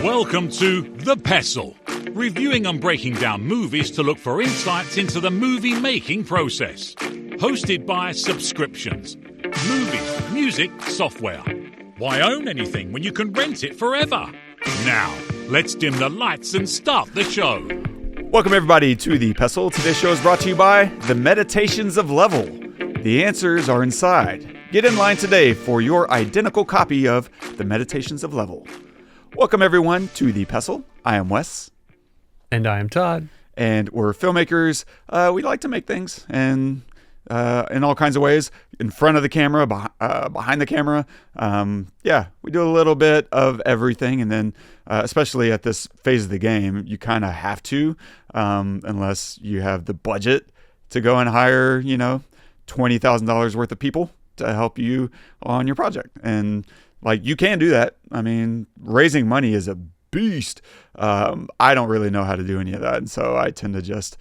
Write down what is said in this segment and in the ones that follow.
Welcome to The Pestle, reviewing and breaking down movies to look for insights into the movie-making process. Hosted by Subscriptions. Movies, music, software. Why own anything when you can rent it forever? Now, let's dim the lights and start the show. Welcome everybody to The Pestle. Today's show is brought to you by The Meditations of Level. The answers are inside. Get in line today for your identical copy of The Meditations of Level. Welcome everyone to The Pestle. I am Wes. And I am Todd. And we're filmmakers. We like to make things and in all kinds of ways. In front of the camera, behind the camera. We do a little bit of everything. And then especially at this phase of the game, you kind of have to, unless you have the budget to go and hire, $20,000 worth of people to help you on your project. And you can do that. I mean, raising money is a beast. I don't really know how to do any of that. And so I tend to just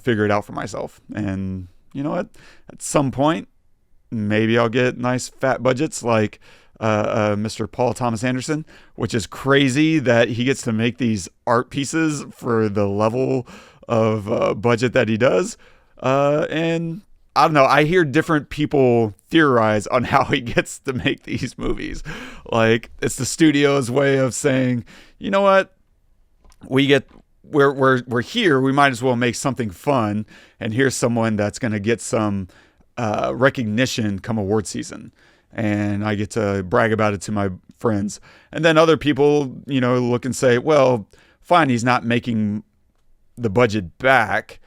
figure it out for myself. And you know what? At some point, maybe I'll get nice fat budgets like Mr. Paul Thomas Anderson, which is crazy that he gets to make these art pieces for the level of budget that he does. And I don't know. I hear different people theorize on how he gets to make these movies. It's the studio's way of saying, you know what? We're here. We might as well make something fun. And here's someone that's going to get some recognition come award season. And I get to brag about it to my friends. And then other people, look and say, well, fine, he's not making the budget back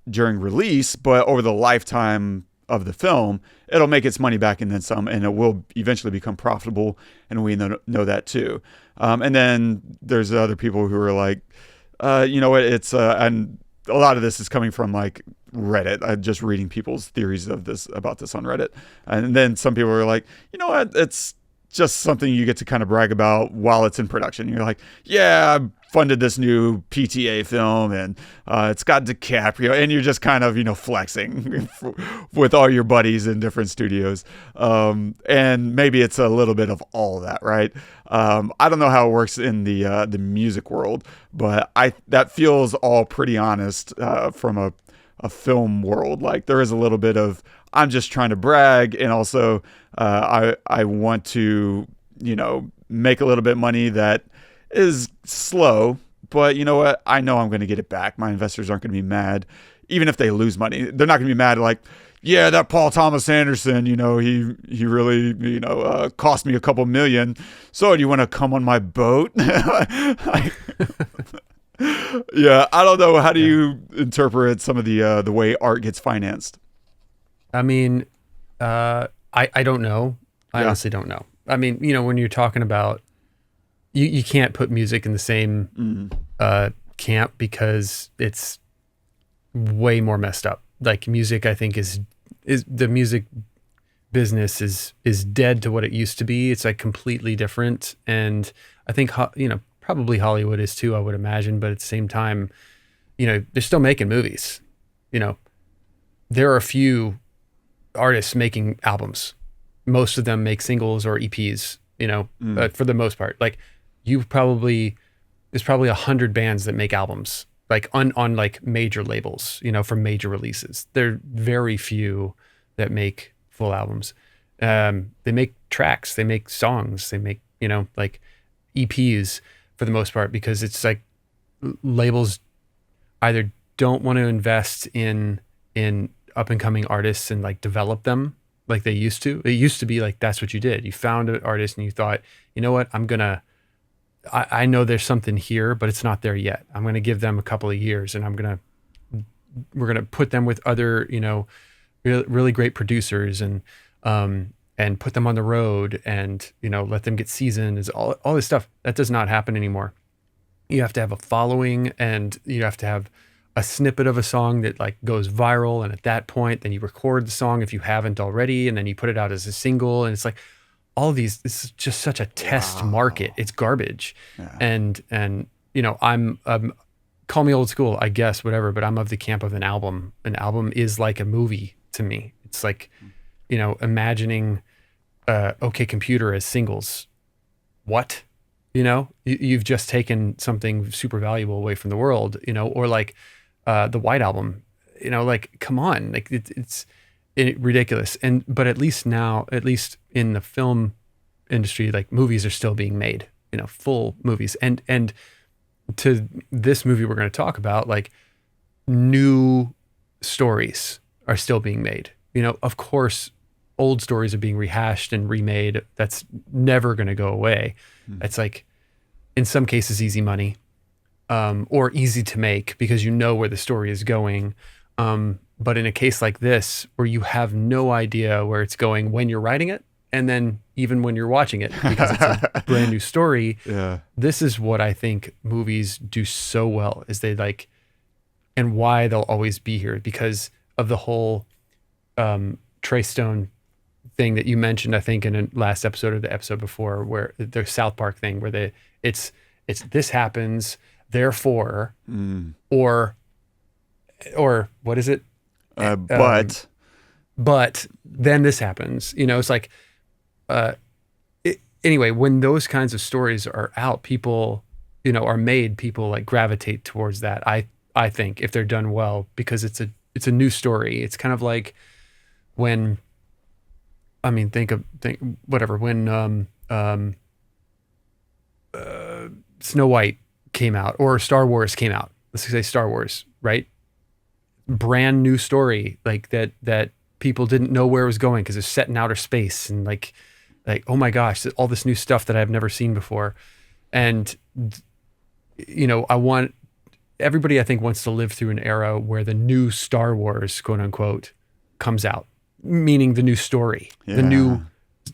during release, but over the lifetime of the film, it'll make its money back and then some, and it will eventually become profitable, and we know that too. And then there's other people who are like, you know what, it's and a lot of this is coming from Reddit. I'm just reading people's theories about this on Reddit. And then some people are like, you know what, it's just something you get to kind of brag about while it's in production. You're like, yeah, I funded this new PTA film and it's got DiCaprio, and you're just kind of, flexing with all your buddies in different studios. And maybe it's a little bit of all that, right? I don't know how it works in the music world, but that feels all pretty honest from a film world. There is a little bit of, I'm just trying to brag, and also I want to, make a little bit of money that is slow, but you know what? I know I'm going to get it back. My investors aren't going to be mad, even if they lose money. They're not going to be mad yeah, that Paul Thomas Anderson, he really, cost me a couple million. So do you want to come on my boat? Yeah, I don't know. How do you interpret some of the way art gets financed? I mean, I don't know. I honestly don't know. I mean, when you're talking about, you can't put music in the same camp because it's way more messed up. Music, I think is the music business is dead to what it used to be. It's completely different. And I think, probably Hollywood is too, I would imagine. But at the same time, they're still making movies. There are a few artists making albums. Most of them make singles or EPs, for the most part. There's probably 100 bands that make albums, on major labels, for major releases. There are very few that make full albums. They make tracks, they make songs, they make, EPs for the most part, because it's labels either don't want to invest in up and coming artists and develop them like they used to. It used to be that's what you did. You found an artist and you thought, you know what, I know there's something here, but it's not there yet. I'm going to give them a couple of years, and we're going to put them with other, really great producers and put them on the road and, let them get seasoned, is all this stuff. That does not happen anymore. You have to have a following, and you have to have a snippet of a song that goes viral. And at that point, then you record the song if you haven't already, and then you put it out as a single. And it's all these, this is just such a test market. It's garbage. Yeah. And I'm call me old school, I guess, whatever, but I'm of the camp of an album. An album is like a movie to me. It's imagining OK Computer as singles. What? You've just taken something super valuable away from the world, or like the White Album, like, come on, like it's ridiculous. But at least now, at least in the film industry, like movies are still being made, full movies. And to this movie we're going to talk about, like new stories are still being made. Of course, old stories are being rehashed and remade. That's never going to go away. It's like, in some cases, easy money, or easy to make because you know where the story is going. But in a case like this, where you have no idea where it's going when you're writing it, and then even when you're watching it, because it's a brand new story, this is what I think movies do so well, is they like, and why they'll always be here, because of the whole Trey Stone thing that you mentioned, I think in a last episode or the episode before, where the South Park thing, where it's this happens, therefore, or what is it? But then this happens. It's like, anyway, when those kinds of stories are out, people, are made, people like gravitate towards that. I think if they're done well, because it's a new story. It's kind of like when, when Snow White came out, or Star Wars came out. Let's say Star Wars, right? Brand new story, like that people didn't know where it was going because it's set in outer space, and like, oh my gosh, all this new stuff that I've never seen before. And, everybody I think wants to live through an era where the new Star Wars, quote unquote, comes out, meaning the new story, the new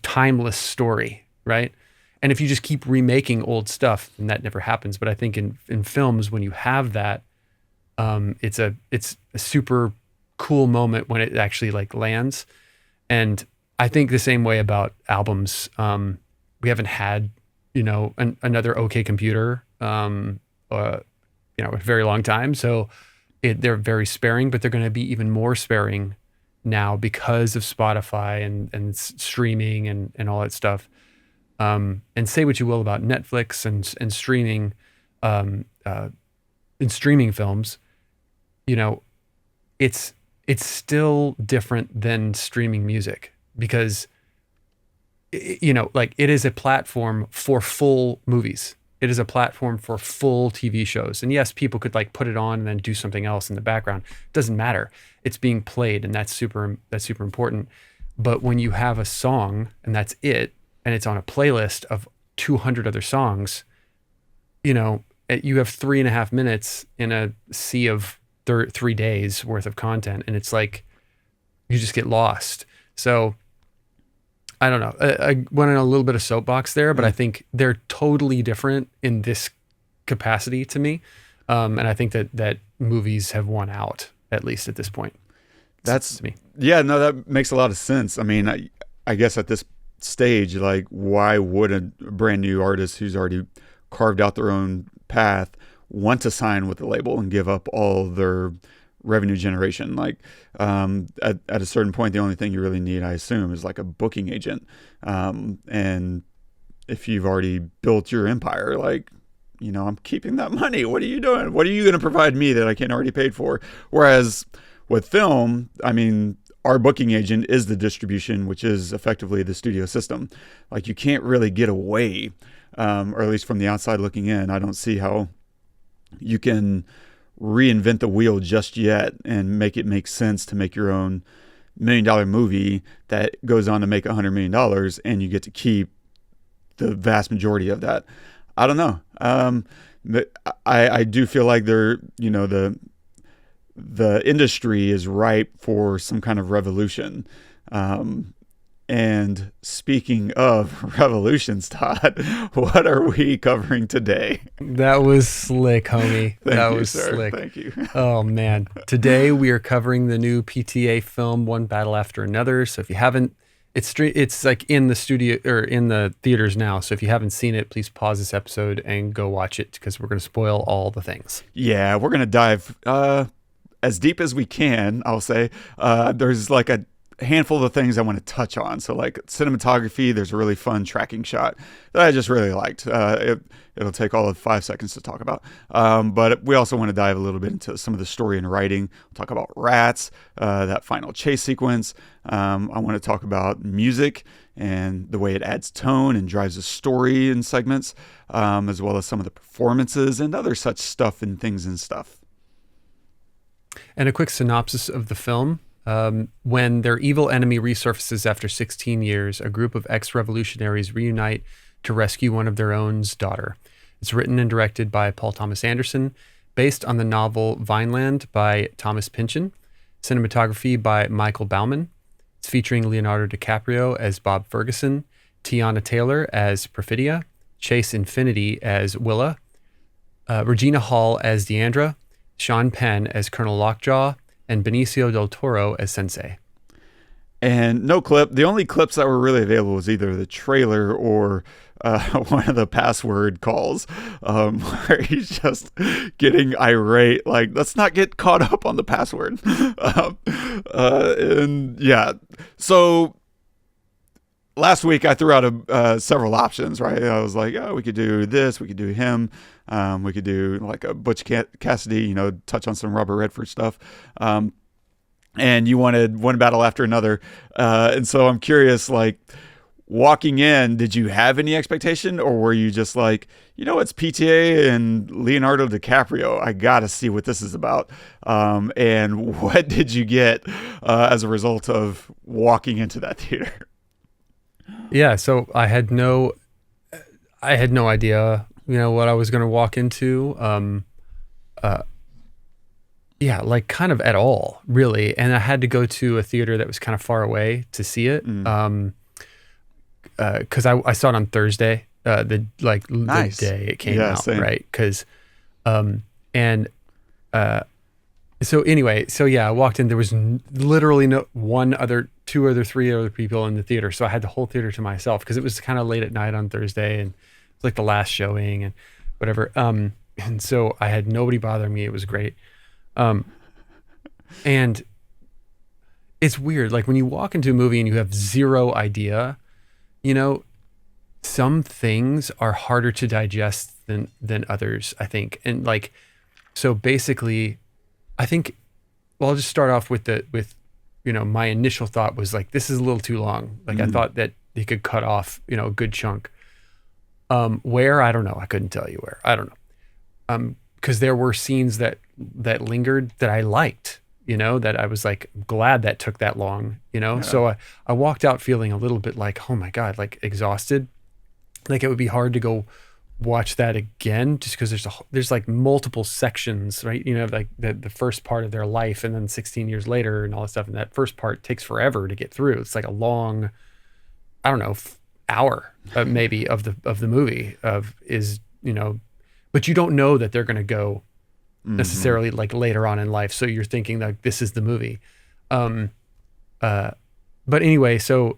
timeless story, right? And if you just keep remaking old stuff, then that never happens. But I think in films, when you have that, it's a super cool moment when it actually like lands. And I think the same way about albums. We haven't had, another OK Computer, a very long time. So they're very sparing, but they're going to be even more sparing now because of Spotify and streaming and all that stuff. And say what you will about Netflix and streaming, in streaming films, it's still different than streaming music, because it is a platform for full movies. It is a platform for full TV shows. And yes, people could like put it on and then do something else in the background. It doesn't matter. It's being played, and that's super important. But when you have a song and that's it, and it's on a playlist of 200 other songs, you have 3.5 minutes in a sea of 3 days worth of content. And it's like, you just get lost. So I don't know. I went on a little bit of soapbox there, but I think they're totally different in this capacity to me. And I think that movies have won out, at least at this point. That's to me. Yeah, no, that makes a lot of sense. I mean, I guess at this stage, like, why would a brand new artist who's already carved out their own path want to sign with the label and give up all their revenue generation? Like, at a certain point, the only thing you really need, I assume, is like a booking agent. And if you've already built your empire, like, I'm keeping that money. What are you doing? What are you going to provide me that I can't already paid for? Whereas with film, I mean, our booking agent is the distribution, which is effectively the studio system. Like, you can't really get away, or at least from the outside looking in, I don't see how you can reinvent the wheel just yet and make it make sense to make your own $1 million movie that goes on to make $100 million, and you get to keep the vast majority of that. I don't know. But I do feel like the industry is ripe for some kind of revolution. And speaking of revolutions, Todd, what are we covering today? That was slick, homie. That was sir. Slick. Thank you. Oh, man. Today we are covering the new PTA film, One Battle After Another. So if you haven't, it's like in the studio or in the theaters now. So if you haven't seen it, please pause this episode and go watch it, because we're going to spoil all the things. Yeah, we're going to dive as deep as we can, I'll say. There's like handful of the things I want to touch on. So like cinematography, there's a really fun tracking shot that I just really liked. It'll take all of 5 seconds to talk about. But we also want to dive a little bit into some of the story and writing. We'll talk about rats, that final chase sequence. I want to talk about music and the way it adds tone and drives the story in segments, as well as some of the performances and other such stuff and things and stuff. And a quick synopsis of the film. When their evil enemy resurfaces after 16 years, a group of ex-revolutionaries reunite to rescue one of their own's daughter. It's written and directed by Paul Thomas Anderson, based on the novel Vineland by Thomas Pynchon, cinematography by Michael Bauman. It's featuring Leonardo DiCaprio as Bob Ferguson, Teyana Taylor as Perfidia, Chase Infiniti as Willa, Regina Hall as Deandra, Sean Penn as Colonel Lockjaw, and Benicio del Toro as Sensei. And no clip. The only clips that were really available was either the trailer or one of the password calls, where he's just getting irate. Like, let's not get caught up on the password. And yeah, so last week I threw out several options, right? I was like, oh, we could do this, we could do him, we could do like a Butch Cassidy, touch on some Robert Redford stuff. And you wanted one battle after another. And so I'm curious, like, walking in, did you have any expectation, or were you just like, it's PTA and Leonardo DiCaprio, I gotta see what this is about? And what did you get as a result of walking into that theater? Yeah, so I had no idea, what I was going to walk into. Yeah, like kind of at all, really. And I had to go to a theater that was kind of far away to see it. Because I saw it on Thursday, nice. The day it came out, same. Right? Because, so anyway, I walked in. There was literally two or three other people in the theater, so I had the whole theater to myself because it was kind of late at night on Thursday, and it was like the last showing and whatever. And so I had nobody bothering me. It was great. And it's weird, like when you walk into a movie and you have zero idea, some things are harder to digest than others, I think. And like, so basically, I think, well, I'll just start off with my initial thought was like, this is a little too long. Like I thought that they could cut off, a good chunk. Where, I don't know. I couldn't tell you where. I don't know. Because there were scenes that lingered that I liked, that I was like glad that took that long, Yeah. So I walked out feeling a little bit like, oh my God, like exhausted. Like it would be hard to go watch that again just because there's like multiple sections, right? Like the first part of their life and then 16 years later and all that stuff. And that first part takes forever to get through. It's like a long, I don't know, hour maybe of the movie but you don't know that they're going to go necessarily like later on in life. So you're thinking like this is the movie. But anyway, I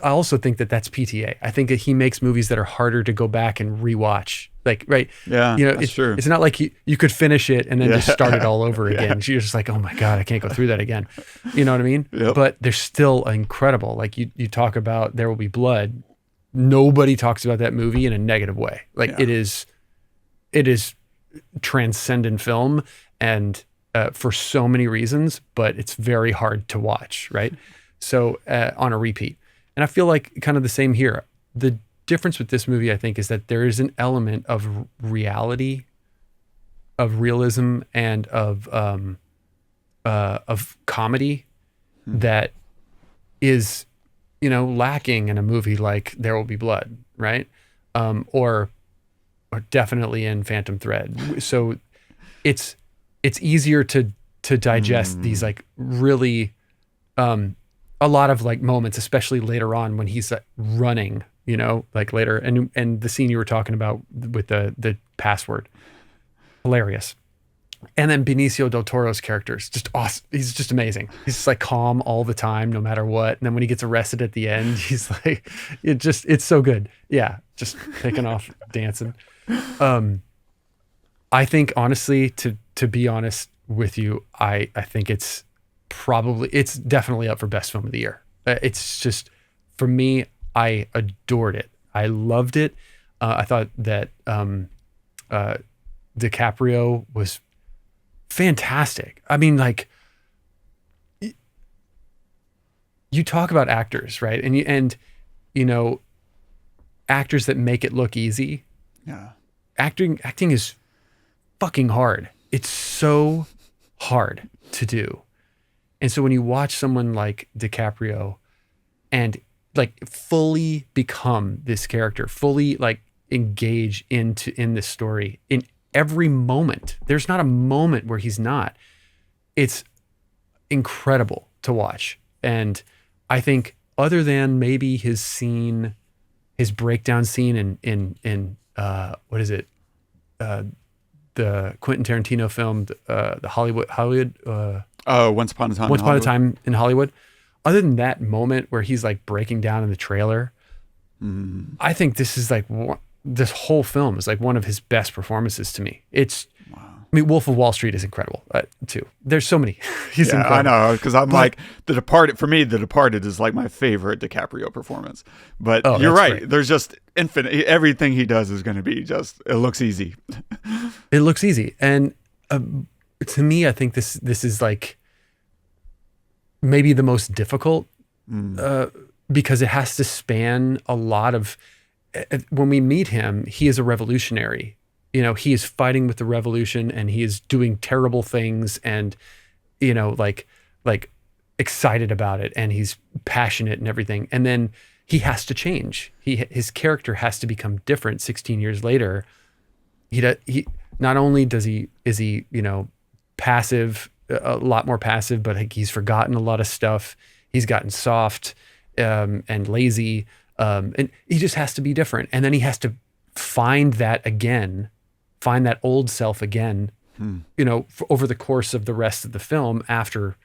also think that that's PTA. I think that he makes movies that are harder to go back and rewatch. Like, right. Yeah, it's true. It's not like you could finish it and then just start it all over again. You're just like, oh my God, I can't go through that again. You know what I mean? Yep. But they're still incredible. Like you talk about There Will Be Blood. Nobody talks about that movie in a negative way. Like it is transcendent film and for so many reasons, but it's very hard to watch, right? So on a repeat. And I feel like kind of the same here. The difference with this movie, I think, is that there is an element of reality, of realism, and of comedy that is, lacking in a movie like There Will Be Blood, right? Or definitely in Phantom Thread. So it's easier to digest these like really a lot of like moments, especially later on when he's running, like later, and the scene you were talking about with the password, hilarious. And then Benicio del Toro's character is just awesome. He's just amazing. He's just like calm all the time, no matter what. And then when he gets arrested at the end, he's like, it's so good. Yeah. Just taking off dancing. I think honestly, to be honest with you, I think it's it's definitely up for best film of the year. It's just, for me, I adored it. I loved it. I thought that DiCaprio was fantastic. I mean, like, you talk about actors, right? And you know, actors that make it look easy. Yeah. Acting is fucking hard. It's so hard to do. And so when you watch someone like DiCaprio and like fully become this character, fully like engage in this story in every moment, there's not a moment where he's not. It's incredible to watch. And I think other than maybe his breakdown scene in what is it? The Quentin Tarantino film, the Hollywood. Once Upon a Time. Once Upon a Time in Hollywood. Other than that moment where he's like breaking down in the trailer, I think this is like this whole film is like one of his best performances to me. I mean, Wolf of Wall Street is incredible too. There's so many. He's incredible. I know, because like The Departed. For me, The Departed is like my favorite DiCaprio performance. But you're right. Great. There's just infinite. Everything he does is going to be just. It looks easy. It looks easy, and to me, I think this is like maybe the most difficult because it has to span a lot of. When we meet him, he is a revolutionary. You know, he is fighting with the revolution and he is doing terrible things and, you know, like excited about it and he's passionate and everything. And then he has to change. His character has to become different 16 years later. He not only is he, you know, passive, a lot more passive, but like he's forgotten a lot of stuff. He's gotten soft and lazy. And he just has to be different. And then he has to find that old self again, you know, over the course of the rest of the film after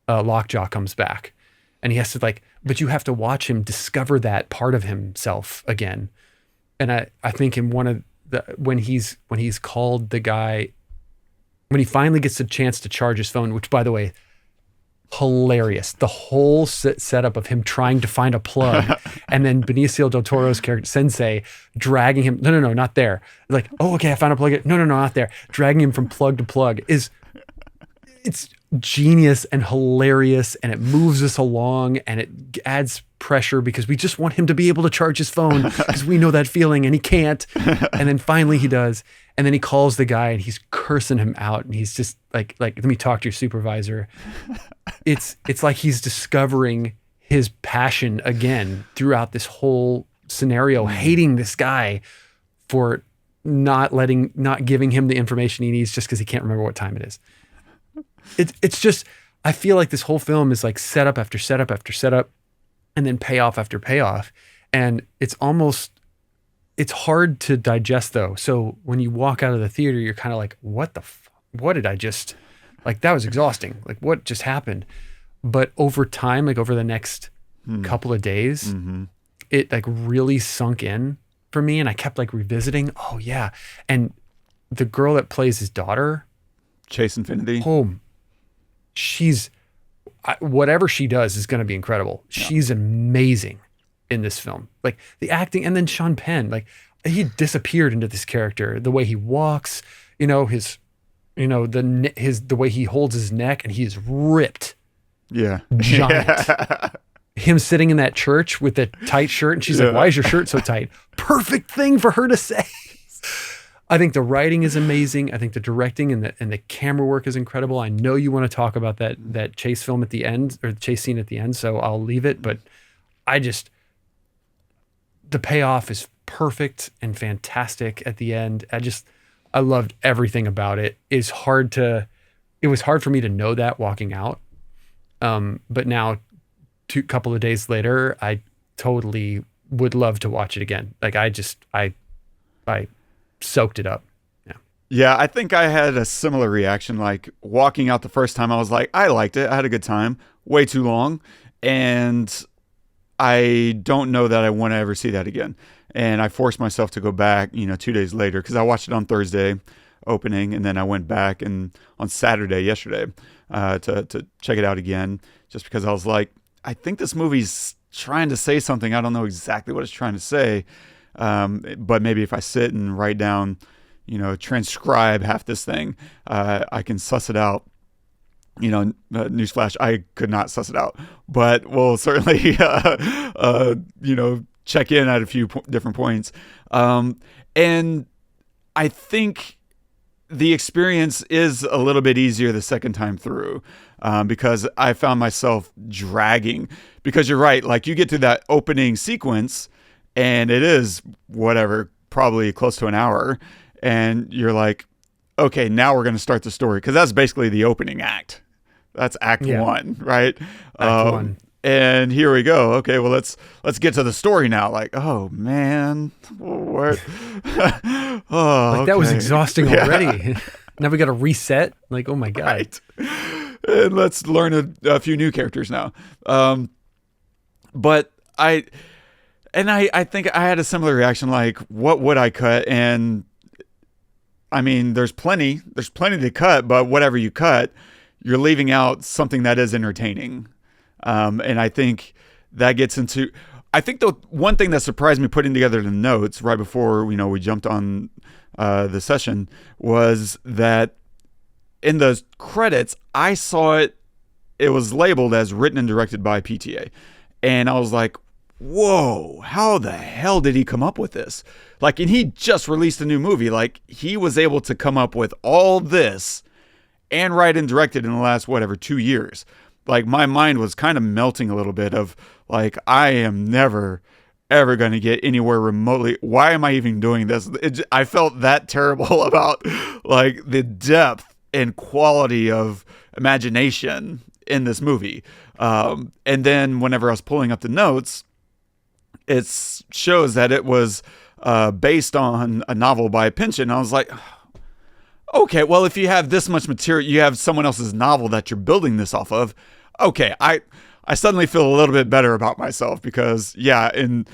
Lockjaw comes back. And he has to but you have to watch him discover that part of himself again. And I think in one of when he's called the guy, when he finally gets a chance to charge his phone, which by the way, hilarious. The whole setup of him trying to find a plug and then Benicio del Toro's character, Sensei, dragging him. No, not there. Like, oh, okay, I found a plug. No, not there. Dragging him from plug to plug it's genius and hilarious and it moves us along and it adds pressure because we just want him to be able to charge his phone because we know that feeling and he can't. And then finally he does. And then he calls the guy and he's cursing him out and he's just like, let me talk to your supervisor. It's like he's discovering his passion again throughout this whole scenario, hating this guy for not giving him the information he needs just because he can't remember what time it is. It's just, I feel like this whole film is like setup after setup after setup and then payoff after payoff. And it's hard to digest though. So when you walk out of the theater, you're kind of like, what did I just, like, that was exhausting. Like what just happened? But over time, like over the next couple of days, it like really sunk in for me. And I kept like revisiting. Oh yeah. And the girl that plays his daughter, Chase Infiniti. Whatever she does is going to be incredible. Yeah. She's amazing in this film. Like the acting, and then Sean Penn, like he disappeared into this character. The way he walks, you know, the way he holds his neck, and he is ripped. Yeah, giant. Yeah. Him sitting in that church with the tight shirt, and she's like, "Why is your shirt so tight?" Perfect thing for her to say. I think the writing is amazing. I think the directing and the camera work is incredible. I know you want to talk about that chase film at the end, or the chase scene at the end, so I'll leave it. But the payoff is perfect and fantastic at the end. I loved everything about it. It was hard for me to know that walking out. But now, couple of days later, I totally would love to watch it again. Like I soaked it up. Yeah, I think I had a similar reaction. Like walking out the first time, I was like, I liked it. I had a good time. Way too long. And I don't know that I want to ever see that again. And I forced myself to go back, 2 days later, because I watched it on Thursday. opening, and then I went back and on yesterday, to check it out again, just because I was like, I think this movie's trying to say something. I don't know exactly what it's trying to say, but maybe if I sit and write down, transcribe half this thing, I can suss it out. Newsflash, I could not suss it out, but we'll certainly, check in at a few different points. And I think the experience is a little bit easier the second time through, because I found myself dragging, because you're right. Like, you get to that opening sequence and it is probably close to an hour. And you're like, okay, now we're going to start the story. Cause that's basically the opening act. That's act one, right? Act one. And here we go. Okay, well, let's get to the story now. Like, oh man, what? That was exhausting already. Now we got to reset. Like, oh my god. Right. And let's learn a few new characters now. But I think I had a similar reaction. Like, what would I cut? And I mean, there's plenty to cut, but whatever you cut, you're leaving out something that is entertaining. And I think that gets into, I think the one thing that surprised me putting together the notes right before, we jumped on the session, was that in the credits, I saw it was labeled as written and directed by PTA. And I was like, whoa, how the hell did he come up with this? Like, and he just released a new movie. Like, he was able to come up with all this and write and direct it in the last, 2 years. Like, my mind was kind of melting a little bit of, like, I am never, ever going to get anywhere remotely. Why am I even doing this? I felt that terrible about, like, the depth and quality of imagination in this movie. And then whenever I was pulling up the notes, it shows that it was based on a novel by Pynchon. I was like, okay, well, if you have this much material, you have someone else's novel that you're building this off of. Okay, I suddenly feel a little bit better about myself, because you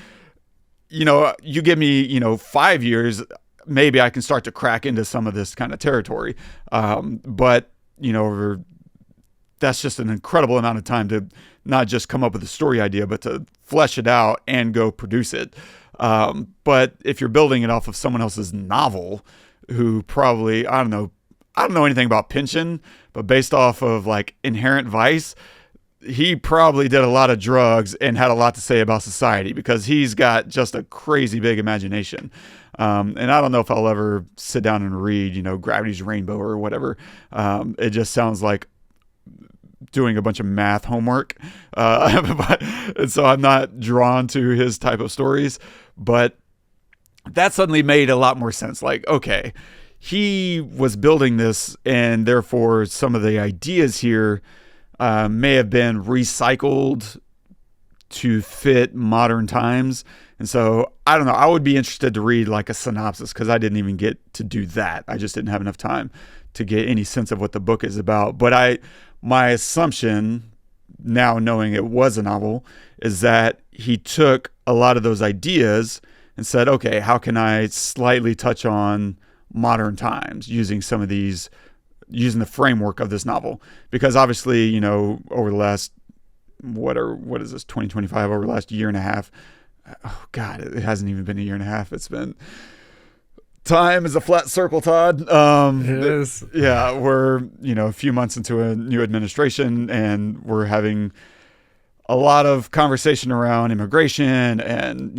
give me, 5 years, maybe I can start to crack into some of this kind of territory. But that's just an incredible amount of time to not just come up with a story idea, but to flesh it out and go produce it. But if you're building it off of someone else's novel, who probably, I don't know anything about Pynchon, but based off of like Inherent Vice, he probably did a lot of drugs and had a lot to say about society, because he's got just a crazy big imagination. And I don't know if I'll ever sit down and read, Gravity's Rainbow or whatever. It just sounds like doing a bunch of math homework. And so I'm not drawn to his type of stories, but that suddenly made a lot more sense. Like, okay, he was building this, and therefore some of the ideas here may have been recycled to fit modern times. And so I don't know, I would be interested to read like a synopsis, because I didn't even get to do that. I just didn't have enough time to get any sense of what the book is about. But my assumption, now knowing it was a novel, is that he took a lot of those ideas and said, okay, how can I slightly touch on modern times using some of these, using the framework of this novel? Because obviously, over the last, what is this, 2025, over the last year and a half, oh God, it hasn't even been a year and a half. It's been, time is a flat circle, Todd. It is. Yeah, we're, a few months into a new administration, and we're having a lot of conversation around immigration, and,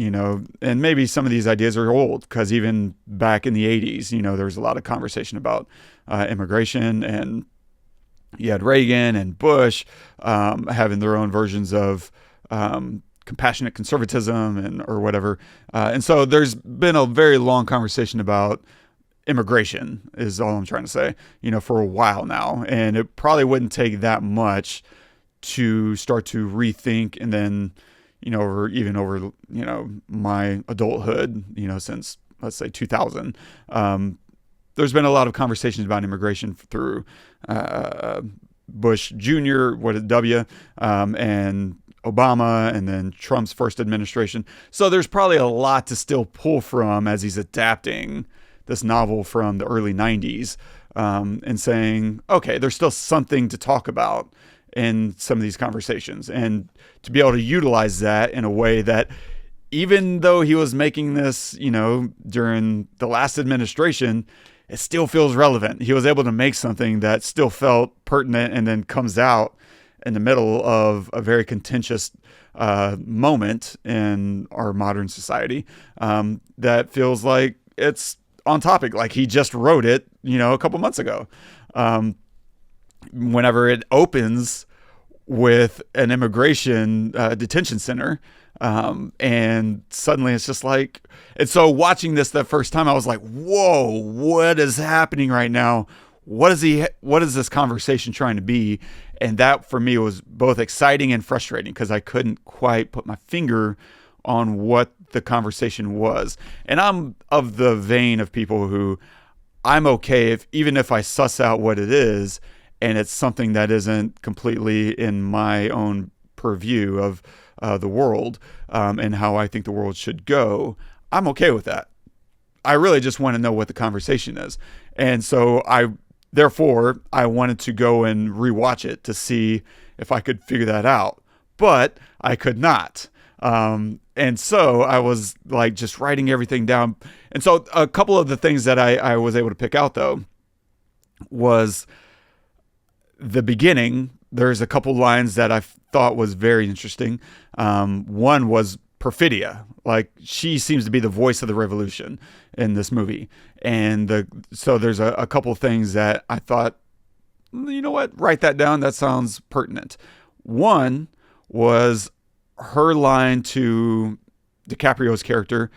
and maybe some of these ideas are old, because even back in the 80s, there was a lot of conversation about immigration, and you had Reagan and Bush having their own versions of compassionate conservatism or whatever. And so there's been a very long conversation about immigration, is all I'm trying to say, for a while now. And it probably wouldn't take that much to start to rethink, and then, over my adulthood, since, let's say 2000, there's been a lot of conversations about immigration through Bush Jr., and Obama, and then Trump's first administration. So there's probably a lot to still pull from as he's adapting this novel from the early 90s, and saying, okay, there's still something to talk about in some of these conversations, and to be able to utilize that in a way that, even though he was making this, during the last administration, it still feels relevant. He was able to make something that still felt pertinent, and then comes out in the middle of a very contentious moment in our modern society, that feels like it's on topic. Like he just wrote it, a couple months ago. Whenever it opens with an immigration detention center, and suddenly it's just like, and so watching this the first time, I was like, whoa, what is happening right now? What is this conversation trying to be? And that for me was both exciting and frustrating, because I couldn't quite put my finger on what the conversation was. And I'm of the vein of people who, I'm okay even if I suss out what it is, and it's something that isn't completely in my own purview of the world, and how I think the world should go. I'm okay with that. I really just want to know what the conversation is. And so therefore I wanted to go and rewatch it to see if I could figure that out, but I could not. And so I was like just writing everything down. And so a couple of the things that I was able to pick out, though, was the beginning. There's a couple lines that I thought was very interesting. One was Perfidia. Like, she seems to be the voice of the revolution in this movie. And so there's a couple of things that I thought, you know what, write that down. That sounds pertinent. One was her line to DiCaprio's character,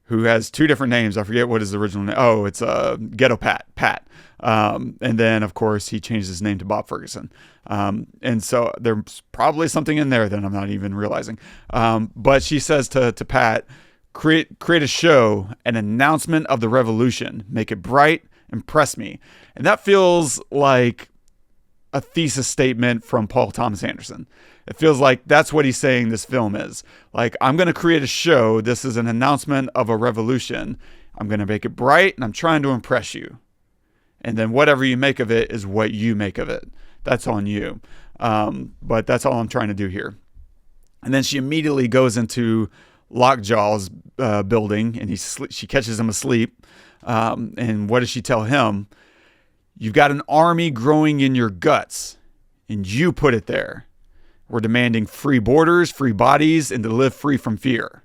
who has two different names. I forget what his original name. Oh, it's Ghetto Pat. And then, of course, he changed his name to Bob Ferguson. And so there's probably something in there that I'm not even realizing. But she says to Pat, create a show, an announcement of the revolution, make it bright, impress me. And that feels like a thesis statement from Paul Thomas Anderson. It feels like that's what he's saying this film is. Like, I'm going to create a show. This is an announcement of a revolution. I'm going to make it bright, and I'm trying to impress you. And then whatever you make of it is what you make of it. That's on you. But that's all I'm trying to do here. And then she immediately goes into Lockjaw's building, and she catches him asleep. And what does she tell him? You've got an army growing in your guts, and you put it there. We're demanding free borders, free bodies, and to live free from fear.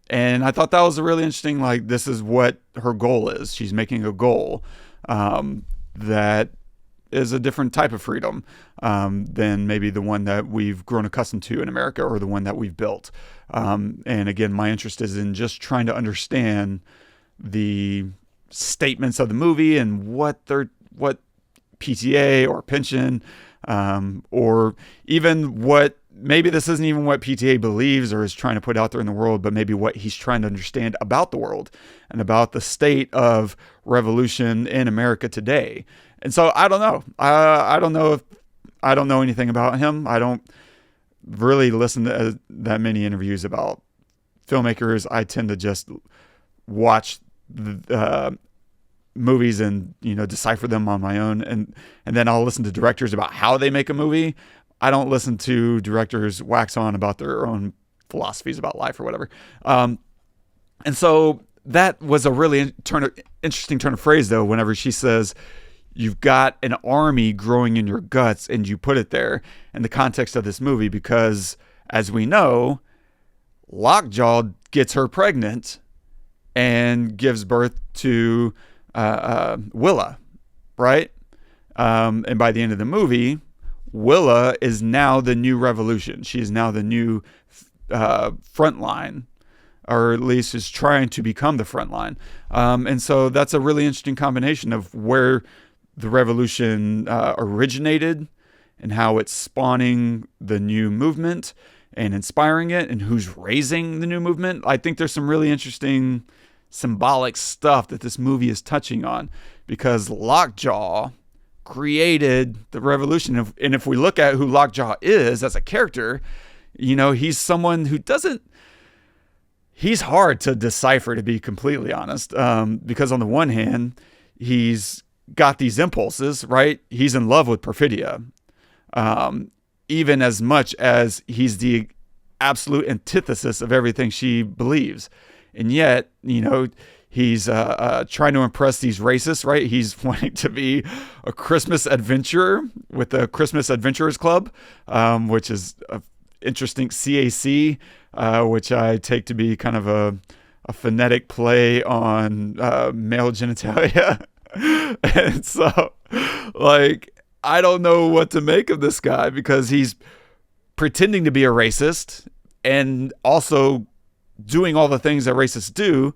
And I thought that was a really interesting, like, this is what her goal is. She's making a goal that is a different type of freedom than maybe the one that we've grown accustomed to in America, or the one that we've built. And again, my interest is in just trying to understand the statements of the movie and what PTA or Pynchon, or even what, maybe this isn't even what PTA believes or is trying to put out there in the world, but maybe what he's trying to understand about the world and about the state of revolution in America today. And so I don't know. I don't know anything about him. I don't really listen to that many interviews about filmmakers. I tend to just watch the movies and decipher them on my own, and then I'll listen to directors about how they make a movie. I don't listen to directors wax on about their own philosophies about life or whatever. And so that was a really interesting turn of phrase, though, whenever she says you've got an army growing in your guts and you put it there in the context of this movie, because as we know, Lockjaw gets her pregnant and gives birth to Willa, right? And by the end of the movie, Willa is now the new revolution. She is now the new front line, or at least is trying to become the front line. And so that's a really interesting combination of where the revolution originated and how it's spawning the new movement and inspiring it, and who's raising the new movement. I think there's some really interesting symbolic stuff that this movie is touching on, because Lockjaw created the revolution. And if we look at who Lockjaw is as a character, he's someone who doesn't, he's hard to decipher, to be completely honest, because on the one hand, he's got these impulses, right? He's in love with Perfidia, even as much as he's the absolute antithesis of everything she believes. And yet, he's trying to impress these racists, right? He's wanting to be a Christmas adventurer with the Christmas Adventurers Club, which is an interesting CAC, which I take to be kind of a phonetic play on male genitalia. And so, I don't know what to make of this guy, because he's pretending to be a racist and also doing all the things that racists do,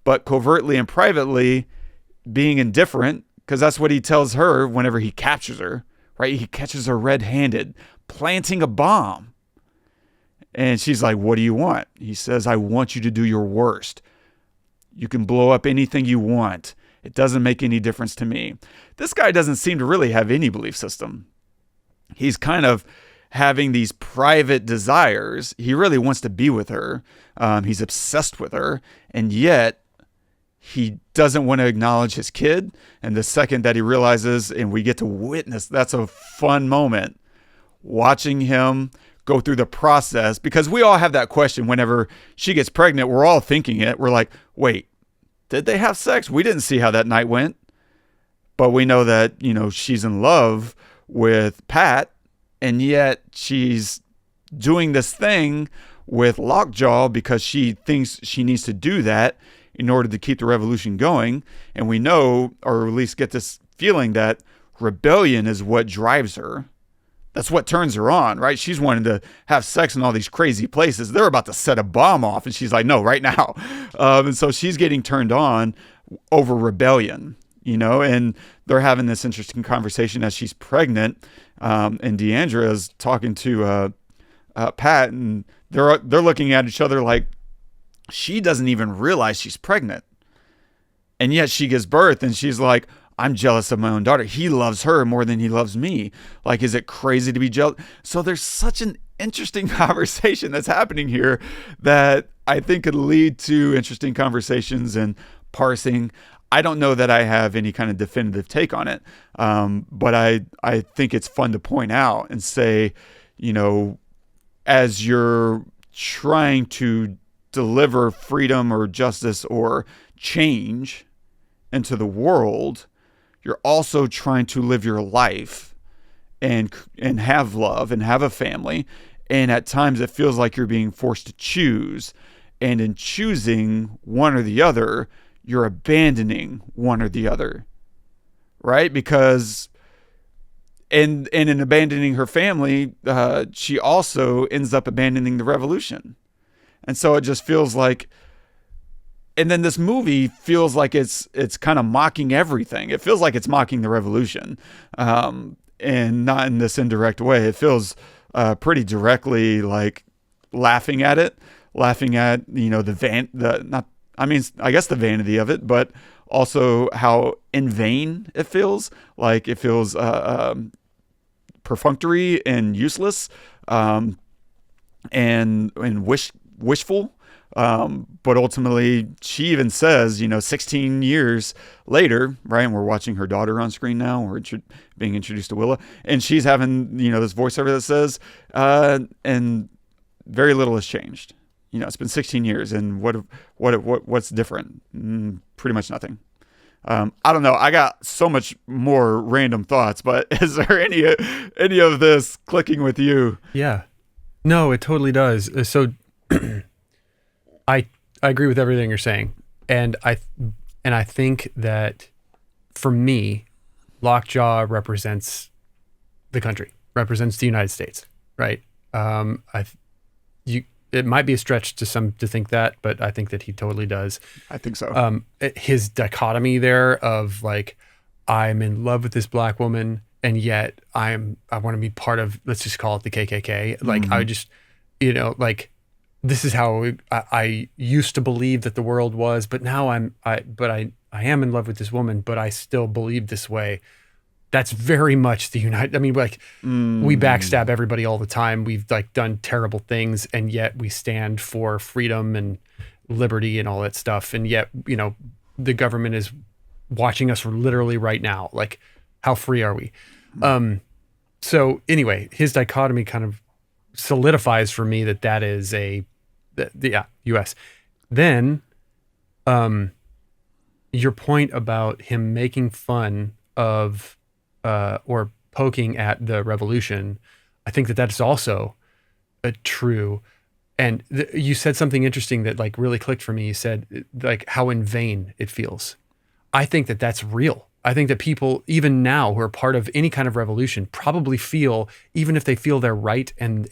but covertly and privately being indifferent, because that's what he tells her whenever he captures her, right? He catches her red-handed, planting a bomb. And she's like, what do you want? He says, I want you to do your worst. You can blow up anything you want. It doesn't make any difference to me. This guy doesn't seem to really have any belief system. He's kind of having these private desires. He really wants to be with her. He's obsessed with her. And yet he doesn't want to acknowledge his kid. And the second that he realizes, and we get to witness, that's a fun moment, watching him go through the process, because we all have that question whenever she gets pregnant. We're all thinking it. We're like, wait, did they have sex? We didn't see how that night went. But we know that, she's in love with Pat, and yet she's doing this thing with Lockjaw because she thinks she needs to do that in order to keep the revolution going. And we know, or at least get this feeling, that rebellion is what drives her. That's what turns her on, right? She's wanting to have sex in all these crazy places. They're about to set a bomb off, and she's like, no, right now. And so she's getting turned on over rebellion, and they're having this interesting conversation as she's pregnant. And Deandra is talking to Pat, and they're looking at each other like she doesn't even realize she's pregnant. And yet she gives birth, and she's like, I'm jealous of my own daughter. He loves her more than he loves me. Like, is it crazy to be jealous? So there's such an interesting conversation that's happening here that I think could lead to interesting conversations and parsing. I don't know that I have any kind of definitive take on it, but I think it's fun to point out and say, as you're trying to deliver freedom or justice or change into the world, you're also trying to live your life and have love and have a family. And at times it feels like you're being forced to choose. And in choosing one or the other, you're abandoning one or the other, right? Because and in abandoning her family, she also ends up abandoning the revolution. And so it just feels like, and then this movie feels like it's kind of mocking everything. It feels like it's mocking the revolution, and not in this indirect way. It feels pretty directly like laughing at it, laughing at I guess the vanity of it, but also how in vain it feels. Like it feels perfunctory and useless, and wishful. But ultimately, she even says, 16 years later, right? And we're watching her daughter on screen now. We're being introduced to Willa, and she's having, this voiceover that says, and very little has changed. It's been 16 years, and what's different? Pretty much nothing. I don't know. I got so much more random thoughts, but is there any of this clicking with you? Yeah, no, it totally does. So. I agree with everything you're saying, and I think that for me, Lockjaw represents the country, represents the United States, right? It might be a stretch to think that, but I think that he totally does. I think so. His dichotomy there of like, I'm in love with this black woman, and yet I want to be part of, let's just call it the KKK. Like, I just, this is how I used to believe that the world was, but now I am in love with this woman, but I still believe this way. that's very much the United. I mean, like we backstab everybody all the time. We've like done terrible things, and yet we stand for freedom and liberty and all that stuff. And yet, you know, the government is watching us literally right now. Like, how free are we? So anyway, his dichotomy kind of solidifies for me that is U.S. Then, your point about him making fun of or poking at the revolution, I think that is also true. And you said something interesting that like really clicked for me. You said like how in vain it feels. I think that that's real. I think that people, even now, who are part of any kind of revolution, probably feel, even if they feel they're right and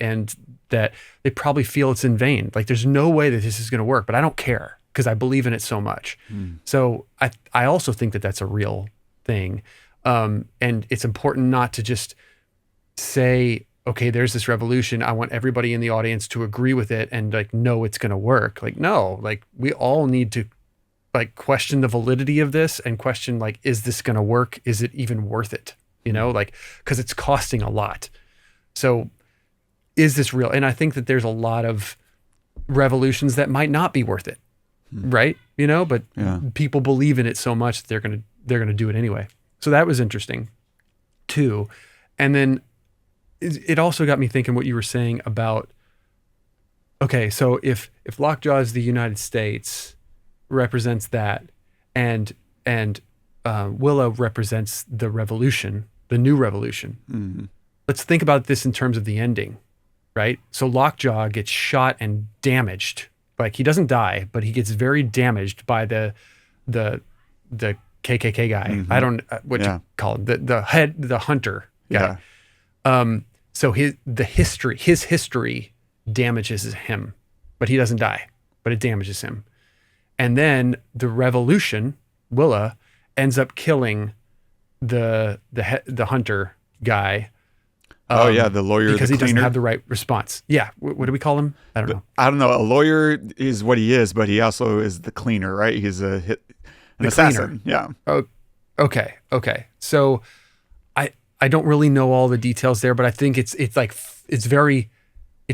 that they probably feel it's in vain. Like there's no way that this is going to work, but I don't care because I believe in it so much. So I also think that that's a real thing. And it's important not to just say, okay, there's this revolution. I want everybody in the audience to agree with it and like, know it's going to work. Like, no, like we all need to like question the validity of this and question like, is this going to work? Is it even worth it? You know, like, cause it's costing a lot. So is this real? And I think that there's a lot of revolutions that might not be worth it. Right. You know, but people believe in it so much that they're going to do it anyway. So that was interesting too. And then it also got me thinking what you were saying about, okay, so if Lockjaw is the United States, represents that, and Willa represents the revolution, the new revolution. Let's think about this in terms of the ending, right? So Lockjaw gets shot and damaged. Like he doesn't die, but he gets very damaged by the KKK guy. I don't what you call him, the hunter guy. So his history damages him, but he doesn't die, but it damages him. And then the revolution, Willa, ends up killing the hunter guy. The lawyer, because the he cleaner. doesn't have the right response. Yeah, what do we call him? I don't know. I don't know. A lawyer is what he is, but he also is the cleaner, right? He's an assassin. Cleaner. Yeah. Oh, okay. So I don't really know all the details there, but I think it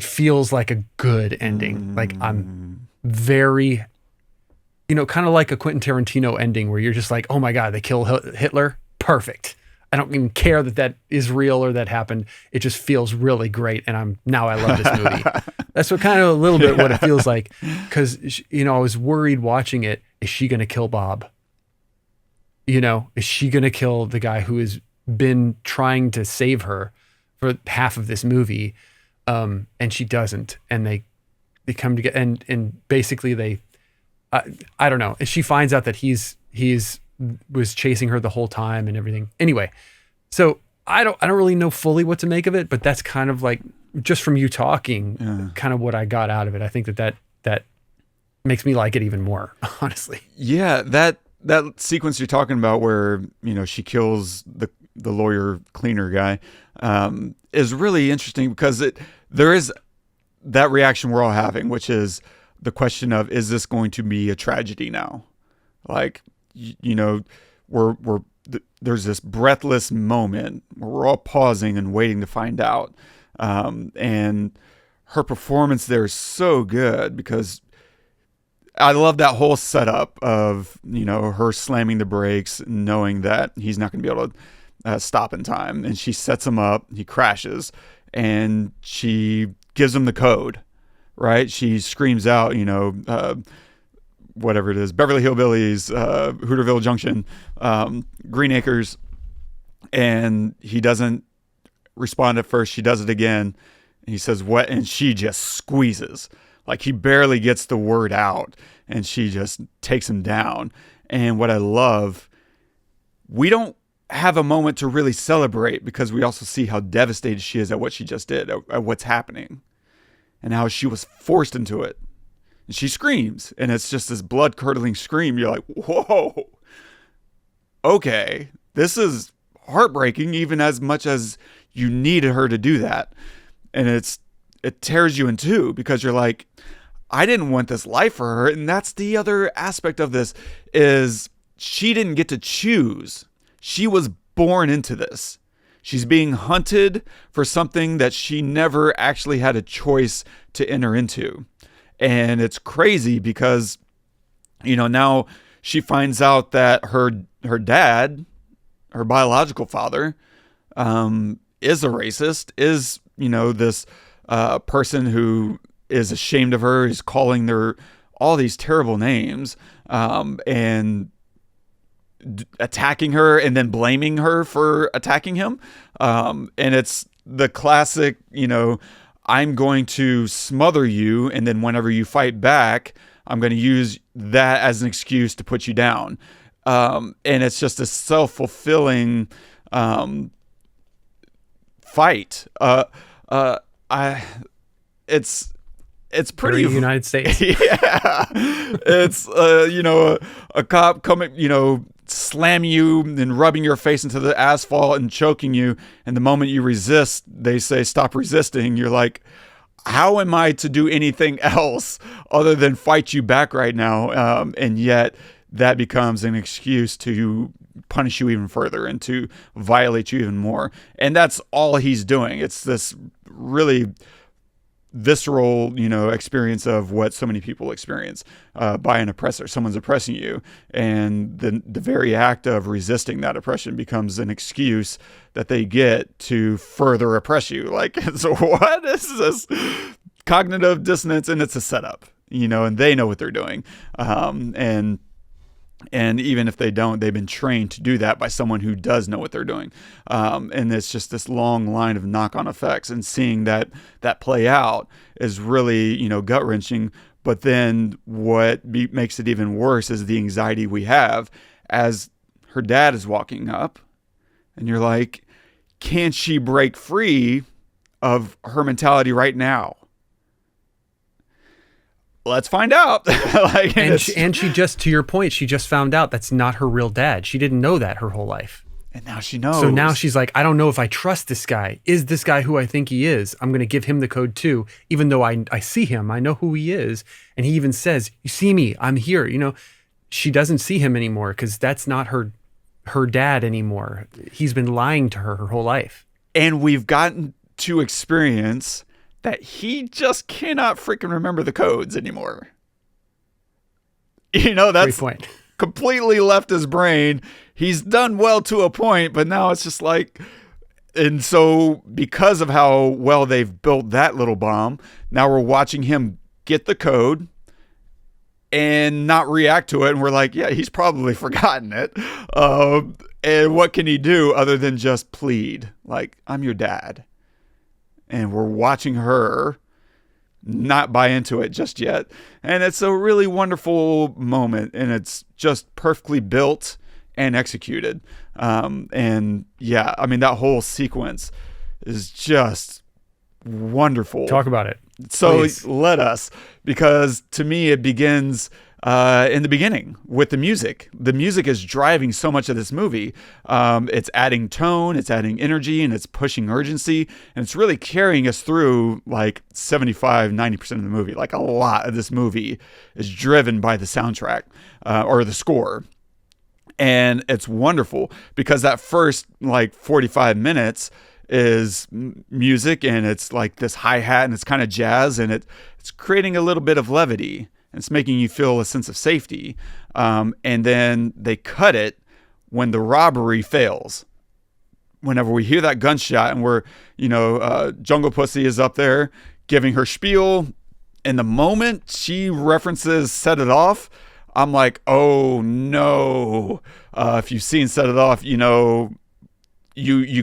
feels like a good ending. Like I'm very, you know, kind of like a Quentin Tarantino ending where you're just like, oh my God, they kill Hitler. Perfect. I don't even care that is real or that happened. It just feels really great. And I love this movie. That's what kind of a little bit what it feels like. Cause you know, I was worried watching it. Is she going to kill Bob? You know, is she going to kill the guy who has been trying to save her for half of this movie? And she doesn't. And they come together and basically I don't know. She finds out that he's was chasing her the whole time and everything. Anyway, so I don't really know fully what to make of it, but that's kind of like just from you talking, kind of what I got out of it. I think that makes me like it even more, honestly. Yeah, that sequence you're talking about where, you know, she kills the lawyer cleaner guy is really interesting because there is that reaction we're all having, which is the question of, is this going to be a tragedy now? Like, you know, there's this breathless moment where we're all pausing and waiting to find out. And her performance there is so good because I love that whole setup of, you know, her slamming the brakes, knowing that he's not going to be able to stop in time. And she sets him up, he crashes, and she gives him the code, right? She screams out, you know, whatever it is, Beverly Hillbillies, Hooterville Junction, Green Acres, and he doesn't respond at first. She does it again. And he says, what? And she just squeezes. Like he barely gets the word out, and she just takes him down. And what I love, we don't have a moment to really celebrate because we also see how devastated she is at what she just did, at what's happening, and how she was forced into it. And she screams, and it's just this blood-curdling scream. You're like, whoa, okay, this is heartbreaking, even as much as you needed her to do that. And it tears you in two because you're like, I didn't want this life for her. And that's the other aspect of this is she didn't get to choose. She was born into this. She's being hunted for something that she never actually had a choice to enter into. And it's crazy because, now she finds out that her dad, her biological father, is a racist, is, this person who is ashamed of her, is calling her all these terrible names, and attacking her and then blaming her for attacking him. And it's the classic, I'm going to smother you, and then whenever you fight back, I'm going to use that as an excuse to put you down. And it's just a self-fulfilling fight. It's pretty Very United States. Yeah. It's a cop coming, slamming you and rubbing your face into the asphalt and choking you, and the moment you resist, they say stop resisting. You're like, how am I to do anything else other than fight you back right now? And yet that becomes an excuse to punish you even further and to violate you even more. And that's all he's doing. It's this really visceral, experience of what so many people experience by an oppressor. Someone's oppressing you, and the very act of resisting that oppression becomes an excuse that they get to further oppress you. Like, so what is this cognitive dissonance? And it's a setup, and they know what they're doing. And even if they don't, they've been trained to do that by someone who does know what they're doing. And it's just this long line of knock-on effects, and seeing that play out is really, gut-wrenching. But then what makes it even worse is the anxiety we have as her dad is walking up, and you're like, can she break free of her mentality right now? Let's find out. and she just, to your point, she just found out that's not her real dad. She didn't know that her whole life. And now she knows. So now she's like, I don't know if I trust this guy. Is this guy who I think he is? I'm going to give him the code too, even though I see him. I know who he is. And he even says, you see me, I'm here. She doesn't see him anymore because that's not her dad anymore. He's been lying to her whole life. And we've gotten to experience that he just cannot freaking remember the codes anymore. That's great point. Completely left his brain. He's done well to a point, but now it's just like, and so because of how well they've built that little bomb, now we're watching him get the code and not react to it. And we're like, yeah, he's probably forgotten it. And what can he do other than just plead? Like, I'm your dad. And we're watching her not buy into it just yet. And it's a really wonderful moment, and it's just perfectly built and executed. And yeah, I mean, that whole sequence is just wonderful. Talk about it. So please. Let us, because to me, it begins in the beginning with the music. The music is driving so much of this movie. It's adding tone, it's adding energy, and it's pushing urgency. And it's really carrying us through like 90% of the movie. Like, a lot of this movie is driven by the soundtrack or the score. And it's wonderful because that first like 45 minutes is music, and it's like this hi-hat, and it's kind of jazz, and it's creating a little bit of levity. It's making you feel a sense of safety. And then they cut it when the robbery fails. Whenever we hear that gunshot, and we're, Jungle Pussy is up there giving her spiel. And the moment she references Set It Off, I'm like, oh no. If you've seen Set It Off, you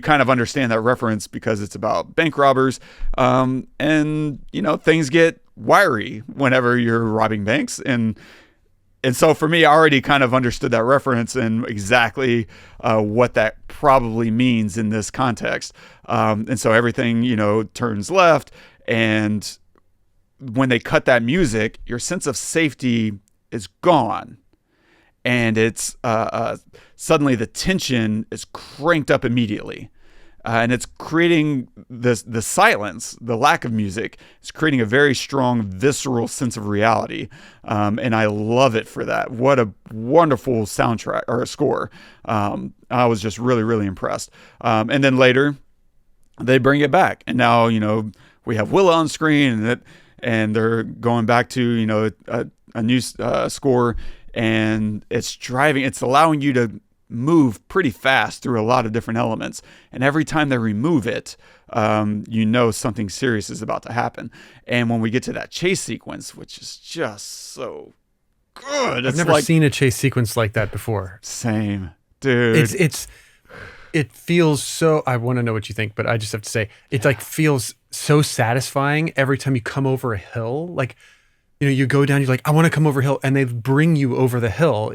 kind of understand that reference because it's about bank robbers. And, things get wiry whenever you're robbing banks. And so for me, I already kind of understood that reference and exactly what that probably means in this context. And so everything, turns left. And when they cut that music, your sense of safety is gone. And it's suddenly the tension is cranked up immediately. and it's creating the silence, the lack of music. It's creating a very strong, visceral sense of reality, and I love it for that. What a wonderful soundtrack or score! I was just really, really impressed. And then later, they bring it back, and now we have Willa on screen, and they're going back to a new score, and it's allowing you to move pretty fast through a lot of different elements. And every time they remove it, something serious is about to happen. And when we get to that chase sequence, which is just so good, I've never seen a chase sequence like that before. Same, dude. It feels so. I want to know what you think, but I just have to say, it feels so satisfying every time you come over a hill. Like, you go down, you're like, I want to come over a hill, and they bring you over the hill.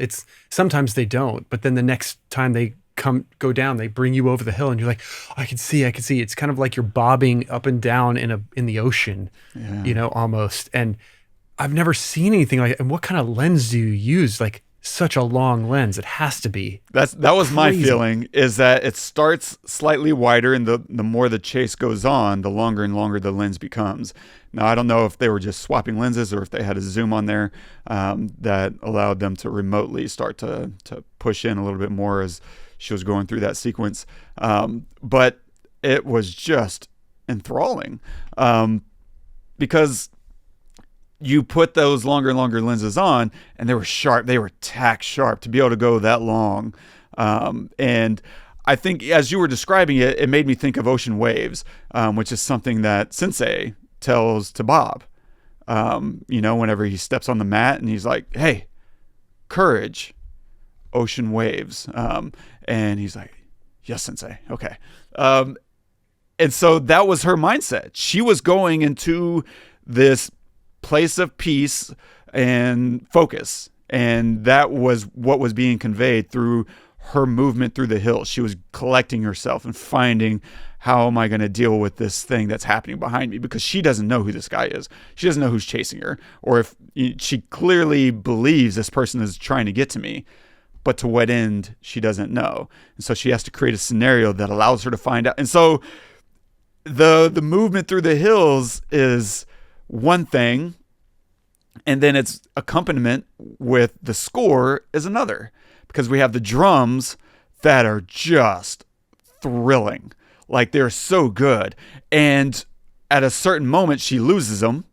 Sometimes they don't, but then the next time they go down, they bring you over the hill, and you're like, oh, I can see. It's kind of like you're bobbing up and down in the ocean, almost. And I've never seen anything like it. And what kind of lens do you use? Like, such a long lens. It has to be. That was my feeling, is that it starts slightly wider, and the more the chase goes on, the longer and longer the lens becomes. Now, I don't know if they were just swapping lenses or if they had a zoom on there that allowed them to remotely start to push in a little bit more as she was going through that sequence. But it was just enthralling because you put those longer and longer lenses on, and they were sharp. They were tack sharp to be able to go that long. And I think as you were describing it, it made me think of ocean waves, which is something that Sensei tells to Bob, whenever he steps on the mat and he's like, hey, courage, ocean waves. And he's like, yes, Sensei. Okay. And so that was her mindset. She was going into this place of peace and focus, and that was what was being conveyed through her movement through the hills. She was collecting herself and finding, how am I going to deal with this thing that's happening behind me? Because she doesn't know who this guy is. She doesn't know who's chasing her, or if she clearly believes this person is trying to get to me, but to what end, she doesn't know. And so she has to create a scenario that allows her to find out. And so the movement through the hills is one thing, and then its accompaniment with the score is another, because we have the drums that are just thrilling. Like, they're so good. And at a certain moment, she loses them,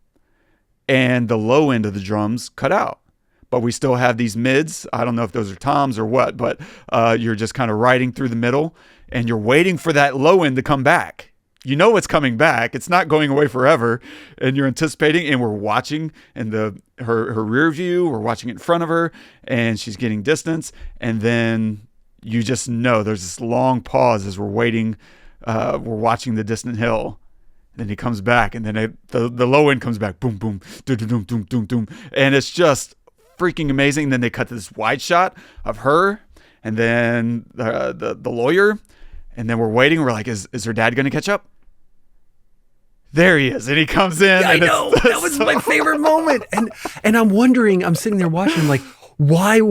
and the low end of the drums cut out. But we still have these mids. I don't know if those are toms or what, but you're just kind of riding through the middle, and you're waiting for that low end to come back. You know it's coming back. It's not going away forever, and you're anticipating. And we're watching in her rear view. We're watching it in front of her, and she's getting distance. And then you just know there's this long pause as we're waiting. We're watching the distant hill. And then he comes back, and then the low end comes back. Boom, boom, doom, doom, doom, doom, doom, and it's just freaking amazing. And then they cut to this wide shot of her, and then the lawyer, and then we're waiting. We're like, is her dad going to catch up? There he is, and he comes in. Yeah, I know. That was my favorite moment. And I'm wondering, I'm sitting there watching, I'm like, why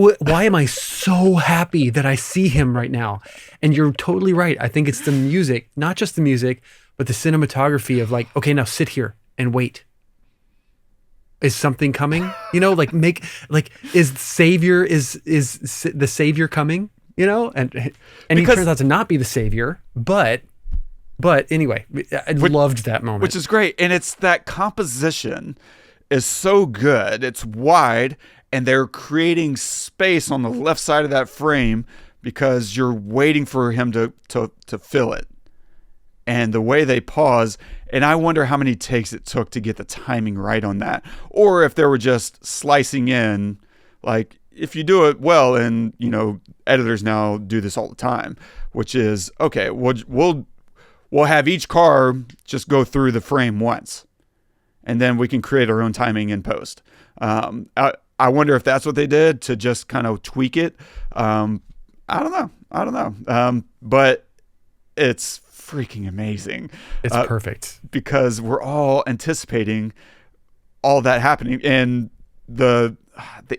am I so happy that I see him right now? And you're totally right. I think it's the music, not just the music, but the cinematography of like, okay, now sit here and wait. Is something coming? Is the savior coming? And he turns out to not be the savior, but anyway, I loved that moment. Which is great. And it's that composition is so good. It's wide, and they're creating space on the left side of that frame because you're waiting for him to fill it. And the way they pause, and I wonder how many takes it took to get the timing right on that. Or if they were just slicing in, like, if you do it well, and, editors now do this all the time, which is, okay, we'll have each car just go through the frame once, and then we can create our own timing in post. I wonder if that's what they did to just kind of tweak it. I don't know. But it's freaking amazing. It's perfect. Because we're all anticipating all that happening, and the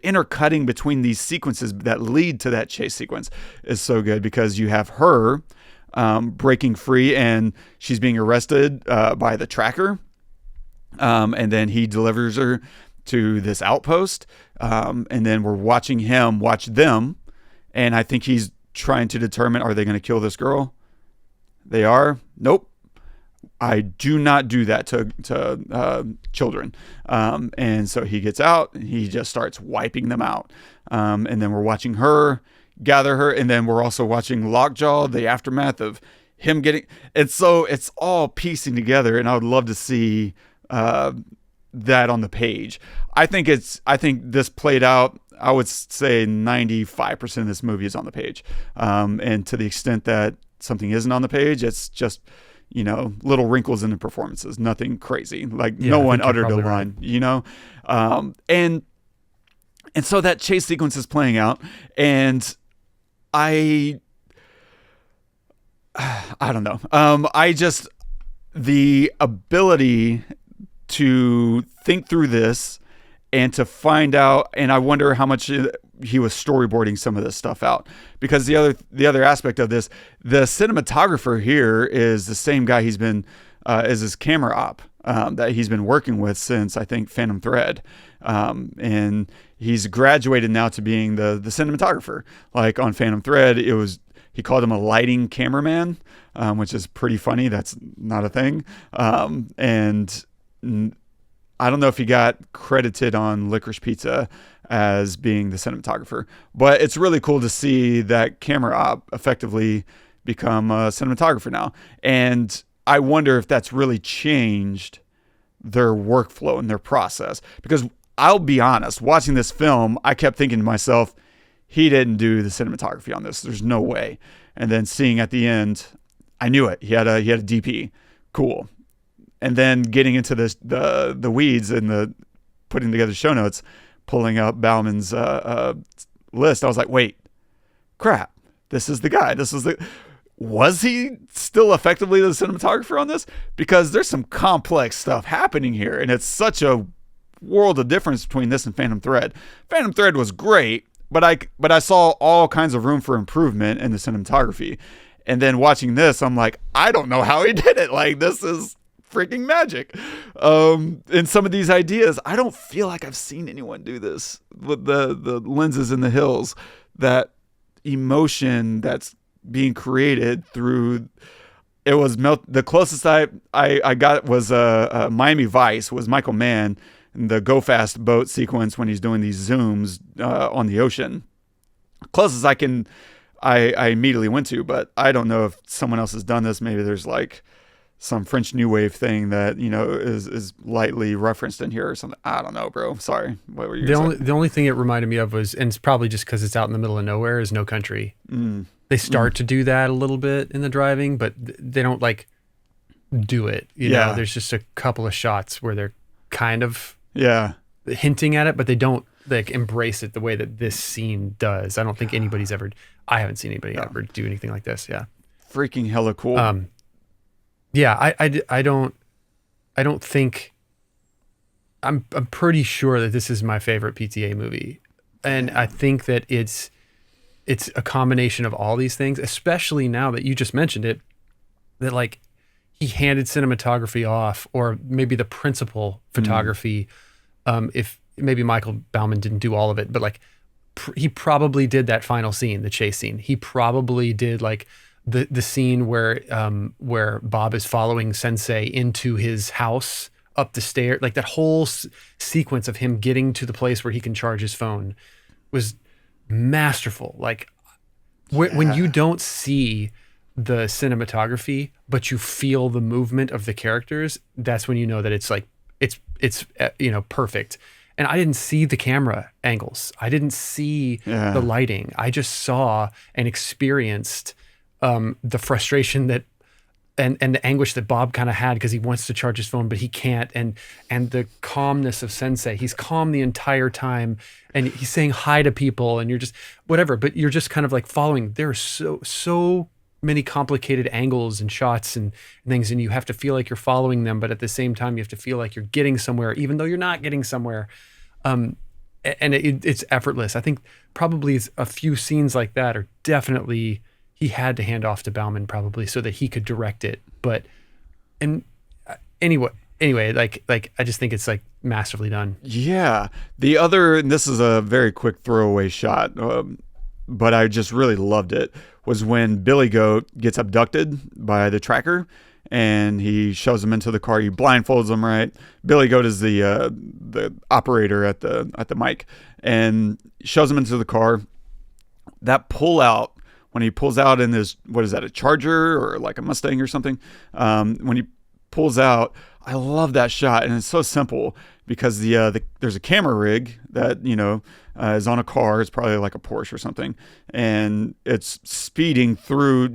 intercutting between these sequences that lead to that chase sequence is so good, because you have her breaking free, and she's being arrested by the tracker. And then he delivers her to this outpost. And then we're watching him watch them. And I think he's trying to determine, are they going to kill this girl? They are. Nope. I do not do that to children. And so he gets out and he just starts wiping them out. And then we're watching her gather her. And then we're also watching Lockjaw, the aftermath of him getting. And so it's all piecing together. And I would love to see that on the page. I think this played out. I would say 95% of this movie is on the page. And to the extent that something isn't on the page, it's just, little wrinkles in the performances, nothing crazy. Like no one uttered a line, right. And so that chase sequence is playing out, and I don't know. The ability to think through this and to find out, and I wonder how much he was storyboarding some of this stuff out, because the other aspect of this, the cinematographer here is the same guy he's been as his camera op that he's been working with since, I think, Phantom Thread, and he's graduated now to being the cinematographer. Like on Phantom Thread, he called him a lighting cameraman, which is pretty funny. That's not a thing, and I don't know if he got credited on Licorice Pizza as being the cinematographer, but it's really cool to see that camera op effectively become a cinematographer now. And I wonder if that's really changed their workflow and their process, because I'll be honest, watching this film, I kept thinking to myself, he didn't do the cinematography on this. There's no way. And then seeing at the end, I knew it. He had a DP. Cool. And then getting into the weeds and the putting together show notes, pulling up Bauman's list, I was like, wait, crap, this is the guy. Was he still effectively the cinematographer on this? Because there's some complex stuff happening here, and it's such a world of difference between this and Phantom Thread. Phantom Thread was great, but I saw all kinds of room for improvement in the cinematography. And then watching this, I'm like, I don't know how he did it. Like, this is freaking magic. And some of these ideas, I don't feel like I've seen anyone do this with the lenses in the hills, that emotion that's being created through. It was the closest I got was Miami Vice, was Michael Mann, the Go Fast boat sequence when he's doing these zooms on the ocean. Closest I immediately went to, but I don't know if someone else has done this. Maybe there's like some French New Wave thing that, is lightly referenced in here or something. I don't know, bro. Sorry. What were you saying? The only thing it reminded me of was, and it's probably just because it's out in the middle of nowhere, is No Country. They start to do that a little bit in the driving, but they don't like do it. You know, there's just a couple of shots where they're kind of hinting at it, but they don't like embrace it the way that this scene does. I don't think I haven't seen anybody ever do anything like this. Yeah. Freaking hella cool. I don't think, I'm pretty sure that this is my favorite PTA movie. And I think that it's a combination of all these things, especially now that you just mentioned it, that like he handed cinematography off, or maybe the principal photography. If maybe Michael Bauman didn't do all of it, but like he probably did that final scene, the chase scene. He probably did like the scene where Bob is following Sensei into his house up the stairs, like that whole sequence of him getting to the place where he can charge his phone was masterful. Like when you don't see the cinematography, but you feel the movement of the characters, that's when you know that it's like, it's perfect. And I didn't see the camera angles. I didn't see the lighting. I just saw and experienced the frustration that and the anguish that Bob kind of had because he wants to charge his phone, but he can't. And the calmness of Sensei. He's calm the entire time and he's saying hi to people and you're just whatever, but you're just kind of like following. There are so many complicated angles and shots and things, and you have to feel like you're following them, but at the same time, you have to feel like you're getting somewhere, even though you're not getting somewhere. And it's effortless. I think probably a few scenes like that are definitely he had to hand off to Bauman probably so that he could direct it. But anyway, like I just think it's like masterfully done. Yeah. And this is a very quick throwaway shot, but I just really loved it, was when Billy Goat gets abducted by the tracker and he shoves him into the car. He blindfolds him, right? Billy Goat is the operator at the mic, and shoves him into the car. That pull out, when he pulls out in this, what is that, a Charger or like a Mustang or something? When he pulls out, I love that shot, and it's so simple because there's a camera rig that is on a car. It's probably like a Porsche or something, and it's speeding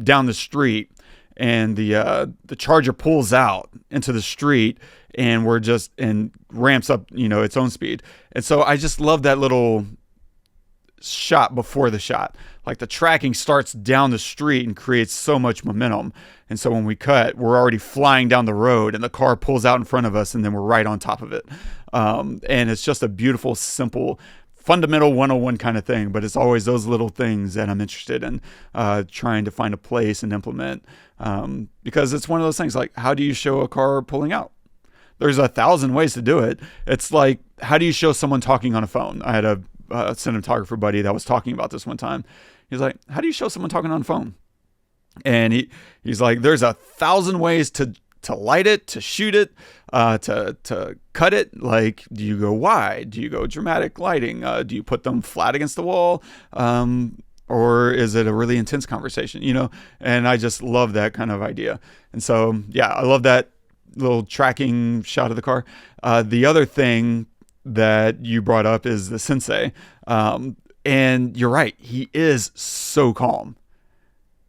down the street, and the Charger pulls out into the street, and ramps up its own speed. And so I just love that little shot before the shot. Like the tracking starts down the street and creates so much momentum. And so when we cut, we're already flying down the road and the car pulls out in front of us and then we're right on top of it. And it's just a beautiful, simple, fundamental 101 kind of thing. But it's always those little things that I'm interested in trying to find a place and implement. Because it's one of those things like, how do you show a car pulling out? There's 1,000 ways to do it. It's like, how do you show someone talking on a phone? I had a cinematographer buddy that was talking about this one time. He's like, how do you show someone talking on a phone? And he's like, there's 1,000 ways to light it, to shoot it, to cut it. Like, do you go wide? Do you go dramatic lighting? Do you put them flat against the wall? Or is it a really intense conversation? And I just love that kind of idea. And so, yeah, I love that little tracking shot of the car. The other thing that you brought up is the Sensei. And you're right. He is so calm.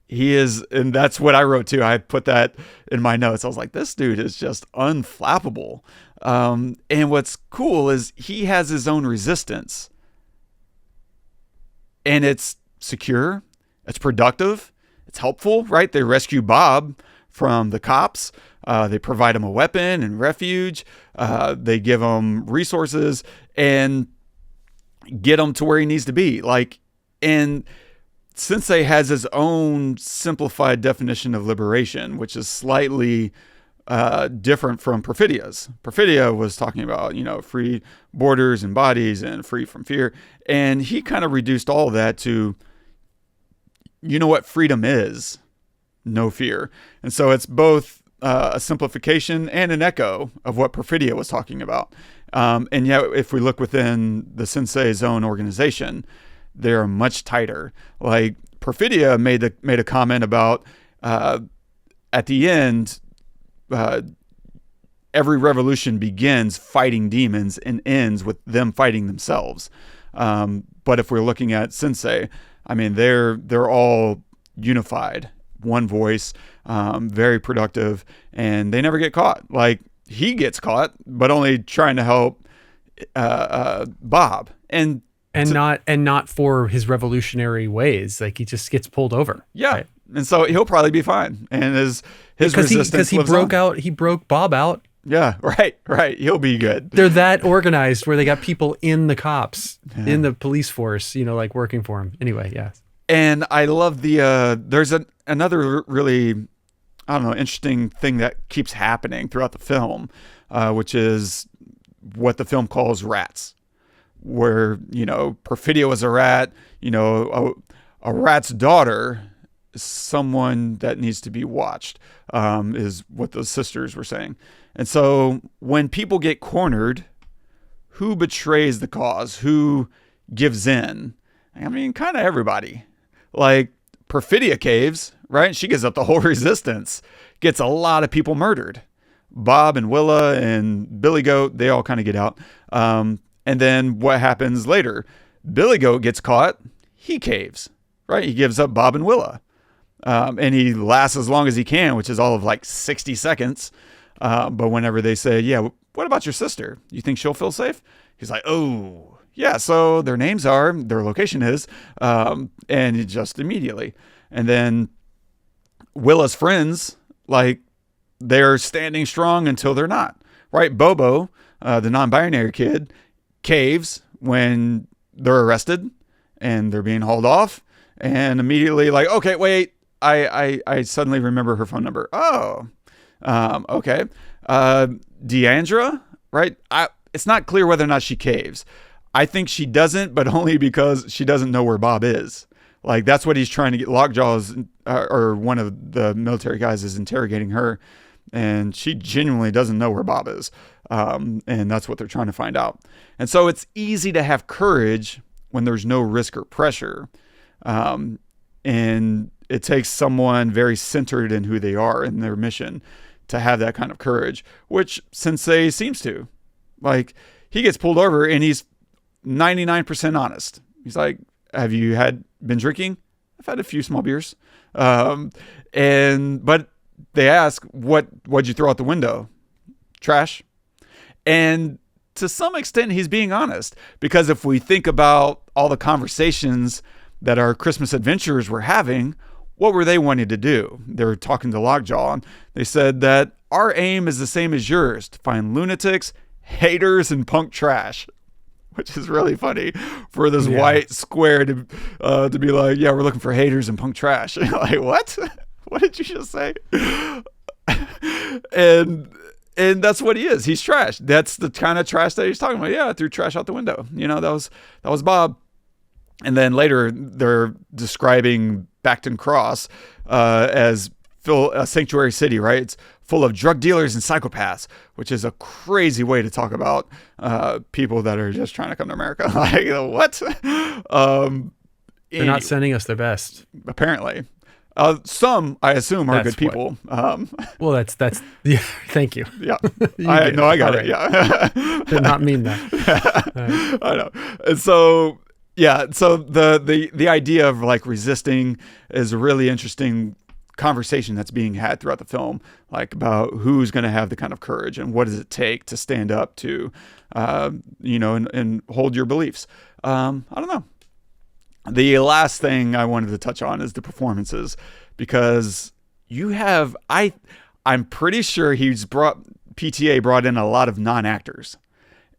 He is, and that's what I wrote too. I put that in my notes. I was like, this dude is just unflappable. And what's cool is he has his own resistance. And it's secure. It's productive. It's helpful, right? They rescue Bob from the cops. They provide him a weapon and refuge. They give him resources and get him to where he needs to be. And Sensei has his own simplified definition of liberation, which is slightly different from Perfidia's. Perfidia was talking about, free borders and bodies and free from fear. And he kind of reduced all of that to, what freedom is? No fear. And so it's both a simplification and an echo of what Perfidia was talking about. And yet, if we look within the Sensei's own organization, they're much tighter. Like Perfidia made a comment about at the end, every revolution begins fighting demons and ends with them fighting themselves. But if we're looking at Sensei, I mean, they're all unified, one voice, very productive, and they never get caught. Like he gets caught, but only trying to help Bob, and not for his revolutionary ways. Like he just gets pulled over. Yeah, right? And so he'll probably be fine. And his resistance because he broke Bob out. Yeah, right. He'll be good. They're that organized where they got people in the cops, in the police force, like working for him. Anyway, yeah. And I love there's another really, I don't know, interesting thing that keeps happening throughout the film, which is what the film calls rats, where, Perfidia was a rat, a rat's daughter is someone that needs to be watched, is what those sisters were saying. And so when people get cornered, who betrays the cause? Who gives in? I mean, kind of everybody. Like Perfidia caves, right? She gives up the whole resistance, gets a lot of people murdered. Bob and Willa and Billy Goat, they all kind of get out. And then what happens later? Billy Goat gets caught. He caves, right? He gives up Bob and Willa. And he lasts as long as he can, which is all of like 60 seconds. But whenever they say, yeah, what about your sister? You think she'll feel safe? He's like, oh, yeah. So their names are, their location is, and just immediately. And then Willa's friends, like, they're standing strong until they're not, right? Bobo, the non-binary kid, caves when they're arrested and they're being hauled off, and immediately like, okay, wait, I suddenly remember her phone number. Oh, okay. Deandra, right? It's not clear whether or not she caves. I think she doesn't, but only because she doesn't know where Bob is. Like, that's what he's trying to get. Lockjaw or one of the military guys is interrogating her, and she genuinely doesn't know where Bob is. And that's what they're trying to find out. And so it's easy to have courage when there's no risk or pressure. And it takes someone very centered in who they are and their mission to have that kind of courage, which Sensei seems to. Like, he gets pulled over and he's 99% honest. He's like, have you been drinking? I've had a few small beers. But they ask, what'd you throw out the window? Trash. And to some extent, he's being honest, because if we think about all the conversations that our Christmas adventurers were having, what were they wanting to do? They were talking to Lockjaw, and they said that our aim is the same as yours, to find lunatics, haters, and punk trash, which is really funny for this white square to be like, yeah, we're looking for haters and punk trash. Like, what? What did you just say? And that's what he is. He's trash. That's the kind of trash that he's talking about. Yeah, I threw trash out the window. That was Bob. And then later they're describing Bacton Cross as a sanctuary city, right? It's full of drug dealers and psychopaths, which is a crazy way to talk about people that are just trying to come to America. Like, what? They're not sending us their best. Apparently. Some, I assume, are good people. Well, that's yeah. Thank you. Yeah, I got it. Yeah, did not mean that. I know. And so, yeah. So the idea of like resisting is a really interesting conversation that's being had throughout the film, like about who's going to have the kind of courage and what does it take to stand up to, and hold your beliefs. I don't know. The last thing I wanted to touch on is the performances, because I'm pretty sure PTA brought in a lot of non-actors,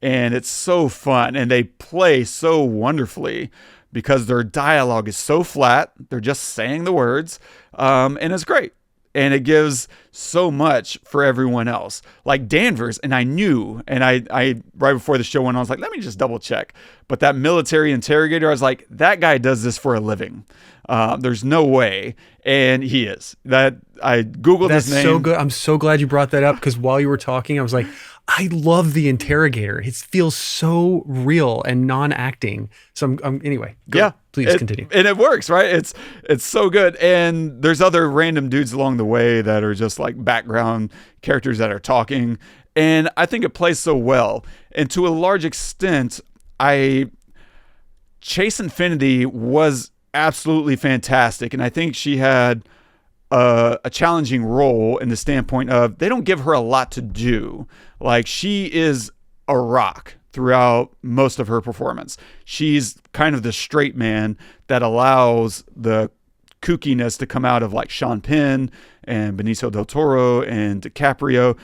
and it's so fun and they play so wonderfully because their dialogue is so flat. They're just saying the words, and it's great. And it gives so much for everyone else. Like Danvers, and I knew, and I right before the show went on, I was like, let me just double check. But that military interrogator, I was like, that guy does this for a living. There's no way. And he is. That I Googled his name. That's so good. I'm so glad you brought that up, because while you were talking, I was like, I love the interrogator. It feels so real and non-acting. So anyway. Please continue. And it works, right? It's so good. And there's other random dudes along the way that are just like background characters that are talking. And I think it plays so well. And to a large extent, Chase Infiniti was absolutely fantastic. And I think she had a challenging role in the standpoint of they don't give her a lot to do. Like, she is a rock throughout most of her performance. She's kind of the straight man that allows the kookiness to come out of like Sean Penn and Benicio del Toro and DiCaprio,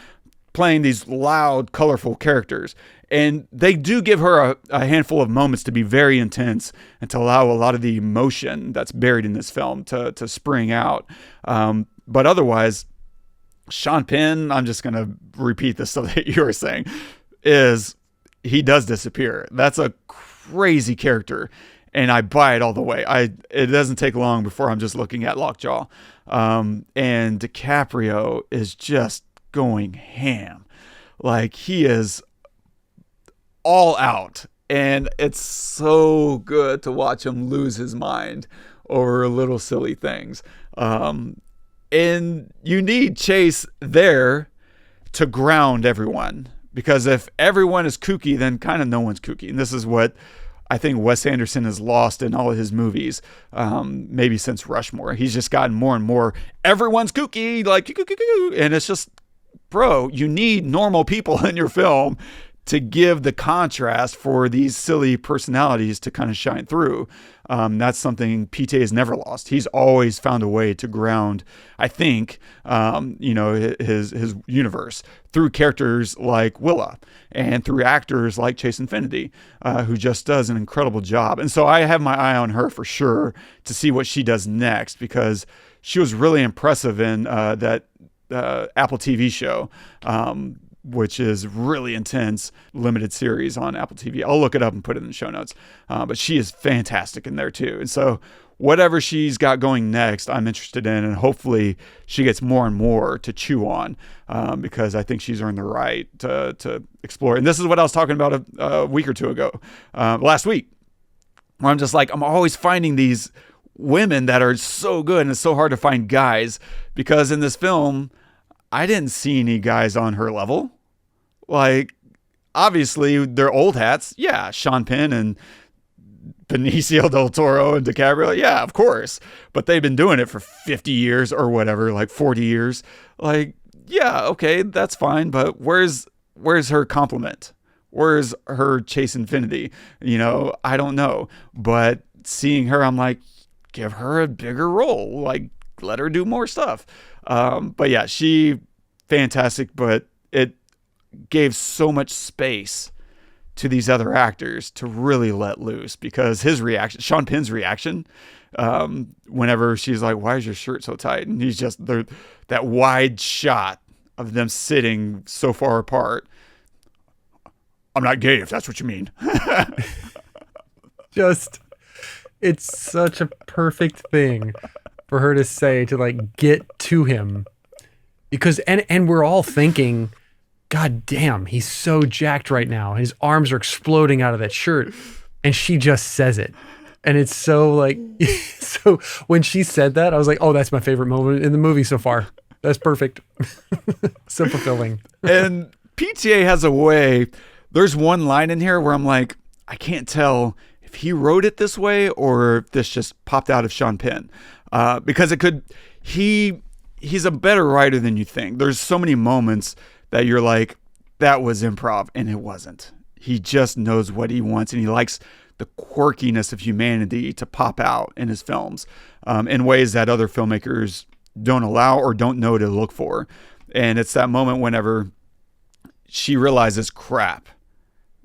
playing these loud, colorful characters. And they do give her a handful of moments to be very intense and to allow a lot of the emotion that's buried in this film to spring out. But otherwise, Sean Penn, I'm just going to repeat the stuff that you were saying, he does disappear. That's a crazy character, and I buy it all the way. It doesn't take long before I'm just looking at Lockjaw. And DiCaprio is just going ham. Like, he is all out, and it's so good to watch him lose his mind over little silly things. And you need Chase there to ground everyone, because if everyone is kooky, then kind of no one's kooky. And this is what I think Wes Anderson has lost in all of his movies, maybe since Rushmore. He's just gotten more and more, everyone's kooky, like, and it's just, bro, you need normal people in your film to give the contrast for these silly personalities to kind of shine through. That's something PTA has never lost. He's always found a way to ground, I think, his universe through characters like Willa and through actors like Chase Infiniti, who just does an incredible job. And so I have my eye on her for sure to see what she does next, because she was really impressive in that Apple TV show, which is really intense limited series on Apple TV. I'll look it up and put it in the show notes. But she is fantastic in there too. And so whatever she's got going next, I'm interested in, and hopefully she gets more and more to chew on, because I think she's earned the right to explore. And this is what I was talking about a week or two ago, last week, where I'm just like, I'm always finding these women that are so good, and it's so hard to find guys, because in this film, I didn't see any guys on her level. Like, obviously, they're old hats. Yeah, Sean Penn and Benicio del Toro and DiCaprio. Yeah, of course. But they've been doing it for 50 years or whatever, like 40 years. Like, yeah, okay, that's fine. But where's her compliment? Where's her Chase Infiniti? I don't know. But seeing her, I'm like, give her a bigger role. Like, let her do more stuff. But yeah, she fantastic, but it gave so much space to these other actors to really let loose, because his reaction, Sean Penn's reaction, whenever she's like, why is your shirt so tight? And he's just that wide shot of them sitting so far apart. I'm not gay, if that's what you mean. It's such a perfect thing for her to say, to like get to him, because and we're all thinking, God damn, he's so jacked right now. His arms are exploding out of that shirt, and she just says it, and it's so like, so when she said that, I was like, oh, that's my favorite moment in the movie so far. That's perfect. So fulfilling. And PTA has a way. There's one line in here where I'm like, I can't tell if he wrote it this way or if this just popped out of Sean Penn. Because it could, he's a better writer than you think. There's so many moments that you're like, that was improv, and it wasn't. He just knows what he wants, and he likes the quirkiness of humanity to pop out in his films, in ways that other filmmakers don't allow or don't know to look for. And it's that moment whenever she realizes, crap,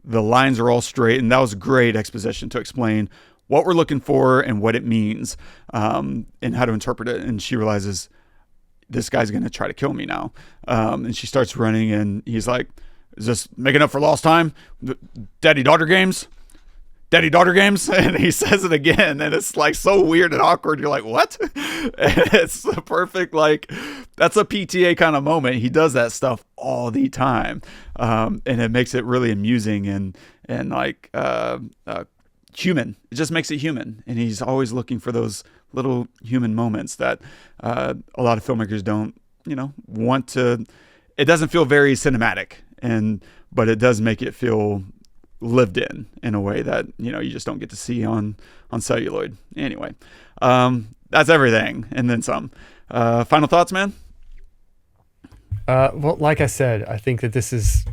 the lines are all straight, and that was great exposition to explain what we're looking for and what it means, and how to interpret it. And she realizes, this guy's going to try to kill me now. And she starts running, and he's like, is this making up for lost time? Daddy-daughter games? Daddy-daughter games? And he says it again, and it's like so weird and awkward. You're like, what? And it's the perfect, like, that's a PTA kind of moment. He does that stuff all the time. And it makes it really amusing and like human. It just makes it human. And he's always looking for those little human moments that a lot of filmmakers don't, want to. It doesn't feel very cinematic, but it does make it feel lived in a way that you just don't get to see on celluloid. Anyway, that's everything, and then some. Final thoughts, man? Well, like I said, I think that this is.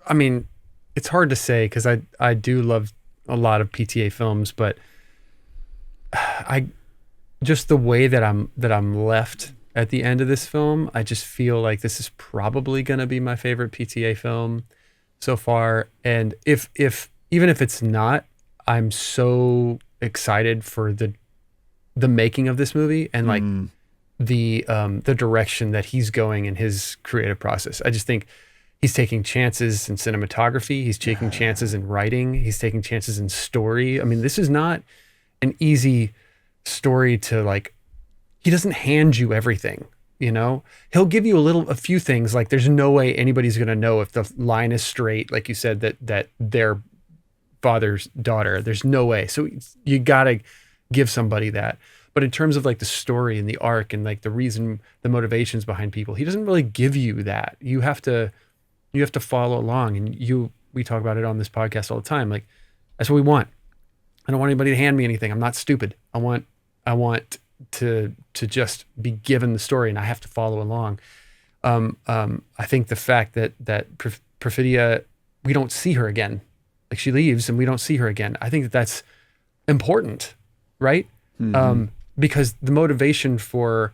I mean, it's hard to say because I do love a lot of PTA films, but just the way that I'm left at the end of this film, I just feel like this is probably going to be my favorite PTA film so far. And if even if it's not, I'm so excited for the making of this movie and like the direction that he's going in his creative process. I just think he's taking chances in cinematography. He's taking chances in writing. He's taking chances in story. I mean, this is not an easy story to like. He doesn't hand you everything, He'll give you a few things. Like there's no way anybody's going to know if the line is straight, like you said, that their father's daughter. There's no way. So you got to give somebody that. But in terms of like the story and the arc and like the reason, the motivations behind people, he doesn't really give you that. You have to follow along, and we talk about it on this podcast all the time. Like that's what we want. I don't want anybody to hand me anything. I'm not stupid. I want to just be given the story, and I have to follow along. I think the fact that Perfidia we don't see her again. Like she leaves and we don't see her again. I think that that's important, right? Because the motivation for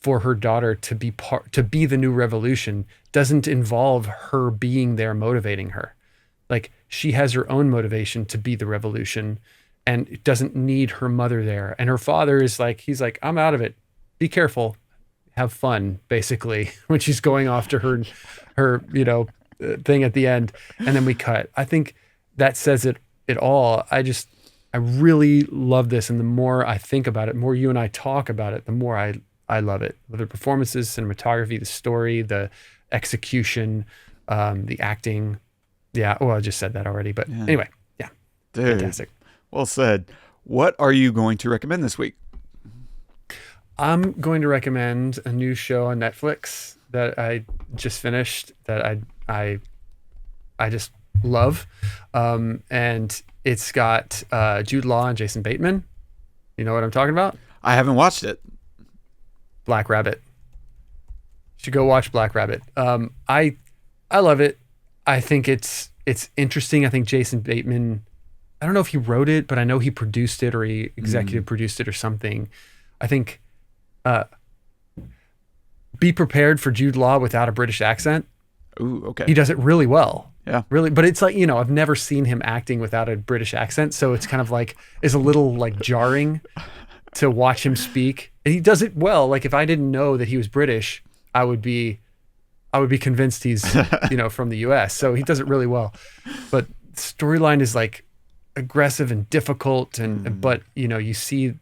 her daughter to be the new revolution doesn't involve her being there motivating her. Like she has her own motivation to be the revolution, and it doesn't need her mother there. And her father is like, he's like, I'm out of it. Be careful, have fun, basically, when she's going off to her thing at the end. And then we cut. I think that says it all. I really love this. And the more I think about it, the more you and I talk about it, the more I love it. The performances, cinematography, the story, the execution, the acting. Yeah. Well, I just said that already, but anyway, yeah. Dude, fantastic. Well said. What are you going to recommend this week? I'm going to recommend a new show on Netflix that I just finished that I just love. And it's got Jude Law and Jason Bateman. You know what I'm talking about? I haven't watched it. Black Rabbit. You should go watch Black Rabbit. I love it. I think it's interesting. I think Jason Bateman, I don't know if he wrote it, but I know he produced it or he executive produced it or something. I think be prepared for Jude Law without a British accent. Ooh, okay. He does it really well. Yeah. Really. But it's like, I've never seen him acting without a British accent. So it's kind of like, it's a little like jarring to watch him speak. And he does it well. Like if I didn't know that he was British, I would be convinced he's, from the US. So he does it really well. But storyline is like aggressive and difficult. But you see,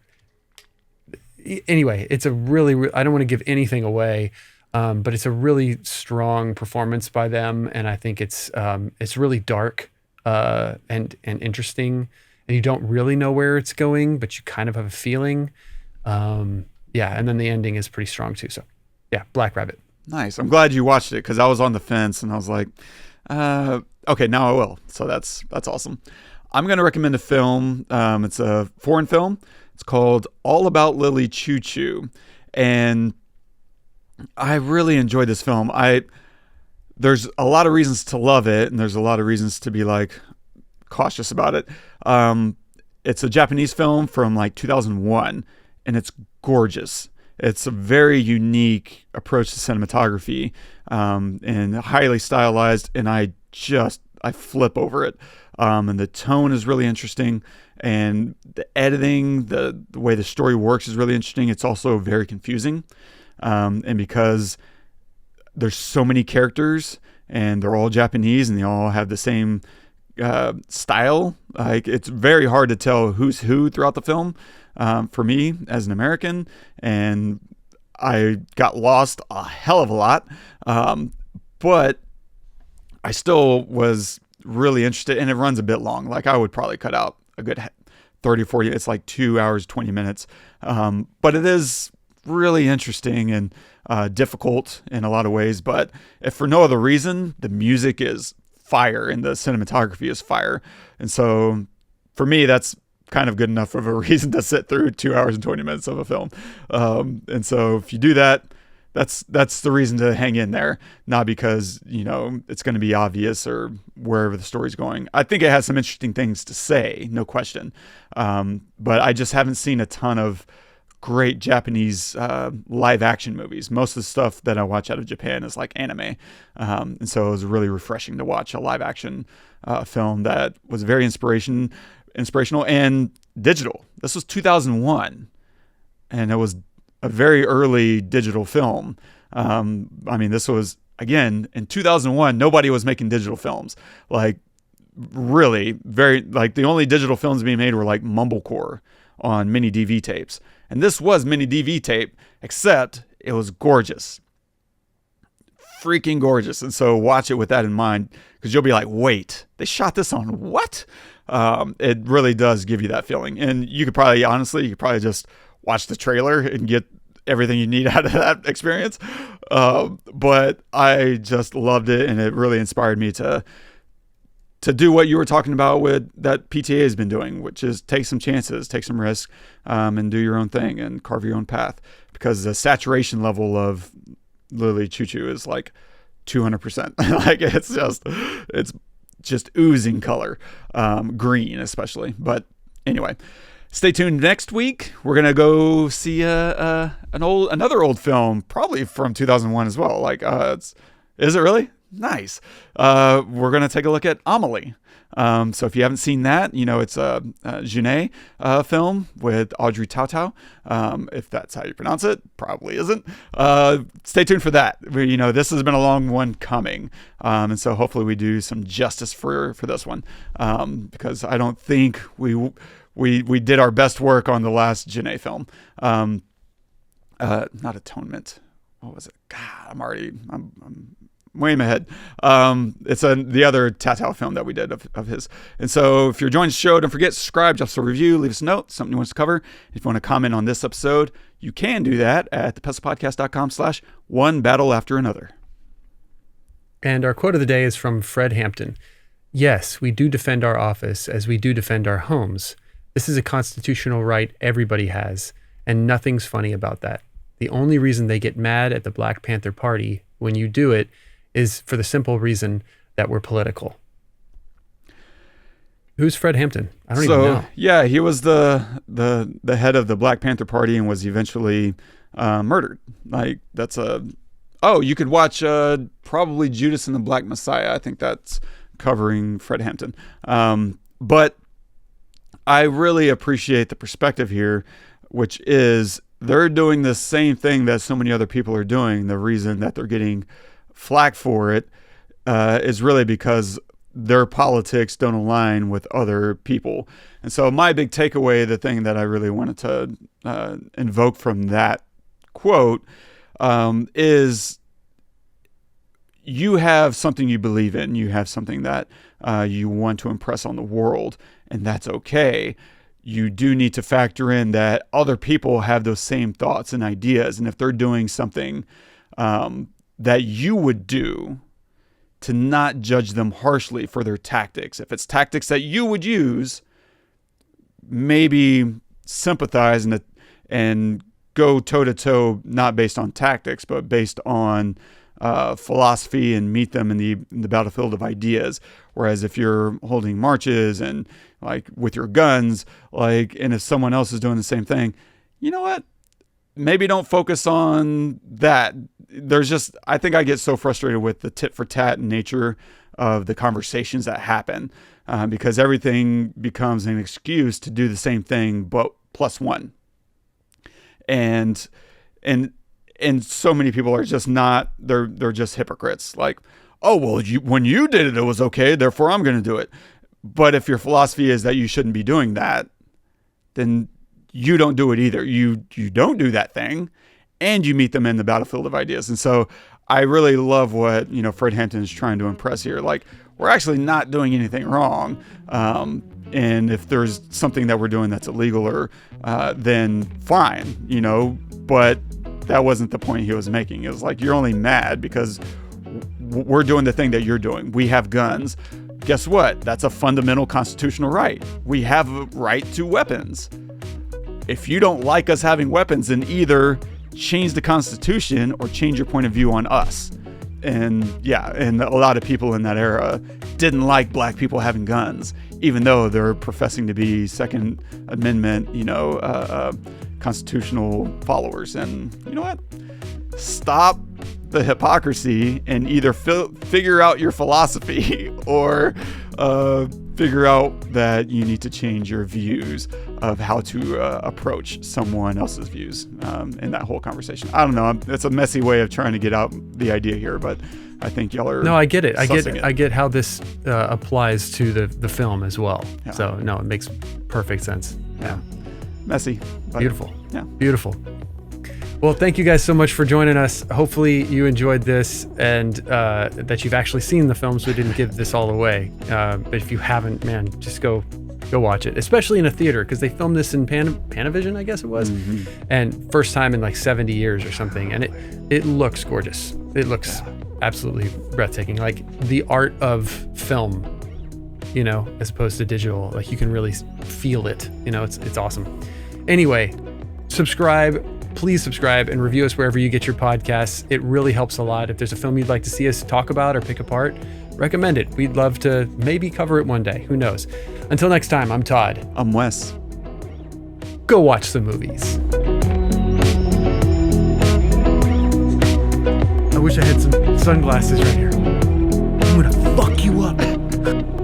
anyway, it's a really, I don't want to give anything away. But it's a really strong performance by them. And I think it's really dark, and interesting, and you don't really know where it's going, but you kind of have a feeling. And then the ending is pretty strong too. So yeah, Black Rabbit. Nice. I'm glad you watched it because I was on the fence and I was like, okay, now I will. So that's awesome. I'm going to recommend a film. It's a foreign film. It's called All About Lily Chou-Chou. And I really enjoyed this film. There's a lot of reasons to love it, and there's a lot of reasons to be like cautious about it. It's a Japanese film from like 2001, and it's gorgeous. It's a very unique approach to cinematography, and highly stylized, and I flip over it. And the tone is really interesting, and the editing, the way the story works is really interesting. It's also very confusing. And because there's so many characters and they're all Japanese and they all have the same style, like it's very hard to tell who's who throughout the film, for me as an American. And I got lost a hell of a lot, but I still was really interested, and it runs a bit long. Like I would probably cut out a good 30 or 40. It's like 2 hours, 20 minutes. But it is really interesting and difficult in a lot of ways. But if for no other reason, the music is fire and the cinematography is fire. And so for me, that's kind of good enough of a reason to sit through 2 hours and 20 minutes of a film. And so if you do that, that's the reason to hang in there, not because, it's going to be obvious or wherever the story's going. I think it has some interesting things to say, no question. But I just haven't seen a ton of great Japanese live action movies. Most of the stuff that I watch out of Japan is like anime. And so it was really refreshing to watch a live action film that was very inspirational and digital. This was 2001, and it was a very early digital film. This was, again, in 2001, nobody was making digital films. Like, really, the only digital films being made were like mumblecore on mini DV tapes. And this was mini DV tape, except it was gorgeous. Freaking gorgeous. And so watch it with that in mind, because you'll be like, wait, they shot this on what? It really does give you that feeling. And you could probably just watch the trailer and get everything you need out of that experience. But I just loved it, and it really inspired me to do what you were talking about with that PTA has been doing, which is take some chances, take some risks, and do your own thing and carve your own path. Because the saturation level of Lily Chou-Chou is like 200%. Like it's just oozing color, green especially. But anyway, stay tuned. Next week we're gonna go see another old film, probably from 2001 as well. Like, is it really? Nice. We're gonna take a look at Amelie. So if you haven't seen that, it's a Genet film with Audrey Tautou. If that's how you pronounce it, probably isn't. Stay tuned for that. This has been a long one coming. And so hopefully we do some justice for this one. Because I don't think we did our best work on the last Genet film. Not Atonement. What was it? God, I'm way in my head. It's the other Tautou film that we did of his. And so if you're enjoying the show, don't forget, subscribe, drop us a review, leave us a note, something you want us to cover. If you want to comment on this episode, you can do that at thepestlepodcast.com/one battle after another. And our quote of the day is from Fred Hampton. Yes, we do defend our office as we do defend our homes. This is a constitutional right everybody has, and nothing's funny about that. The only reason they get mad at the Black Panther Party when you do it is for the simple reason that we're political. Who's Fred Hampton? I don't even know. Yeah, he was the head of the Black Panther Party and was eventually murdered. Like, that's you could watch probably Judas and the Black Messiah. I think that's covering Fred Hampton. But I really appreciate the perspective here, which is they're doing the same thing that so many other people are doing. The reason that they're getting flack for it is really because their politics don't align with other people. And so my big takeaway, the thing that I really wanted to invoke from that quote, is you have something you believe in. You have something that you want to impress on the world, and that's okay. You do need to factor in that other people have those same thoughts and ideas. And if they're doing something that you would do, to not judge them harshly for their tactics. If it's tactics that you would use, maybe sympathize and go toe-to-toe, not based on tactics, but based on philosophy, and meet them in the battlefield of ideas. Whereas if you're holding marches and like with your guns, and if someone else is doing the same thing, you know what? Maybe don't focus on that. I think I get so frustrated with the tit for tat nature of the conversations that happen because everything becomes an excuse to do the same thing, but plus one. And so many people are just not, they're just hypocrites. Like, oh, well, when you did it, it was okay, therefore I'm going to do it. But if your philosophy is that you shouldn't be doing that, then you don't do it either. You don't do that thing, and you meet them in the battlefield of ideas. And so I really love what, Fred Hampton is trying to impress here. Like, we're actually not doing anything wrong. And if there's something that we're doing that's illegal or then fine, but that wasn't the point he was making. It was like, you're only mad because we're doing the thing that you're doing. We have guns. Guess what? That's a fundamental constitutional right. We have a right to weapons. If you don't like us having weapons, then either change the Constitution or change your point of view on us. And a lot of people in that era didn't like black people having guns, even though they're professing to be Second Amendment, constitutional followers. And you know what? Stop the hypocrisy and either figure out your philosophy or figure out that you need to change your views of how to approach someone else's views in that whole conversation. I don't know. It's a messy way of trying to get out the idea here, but I think y'all are. No, I get it. I get how this applies to the film as well. Yeah. So no, it makes perfect sense. Yeah. Messy. But beautiful. Yeah. Beautiful. Well, thank you guys so much for joining us. Hopefully you enjoyed this and that you've actually seen the film, so we didn't give this all away. But if you haven't, man, just go watch it, especially in a theater, because they filmed this in Panavision, I guess it was. Mm-hmm. And first time in like 70 years or something. And it looks gorgeous. It looks absolutely breathtaking. Like the art of film, as opposed to digital. Like you can really feel it. It's awesome. Anyway, please subscribe and review us wherever you get your podcasts. It really helps a lot. If there's a film you'd like to see us talk about or pick apart, recommend it. We'd love to maybe cover it one day. Who knows? Until next time, I'm Todd. I'm Wes. Go watch some movies. I wish I had some sunglasses right here. I'm gonna fuck you up.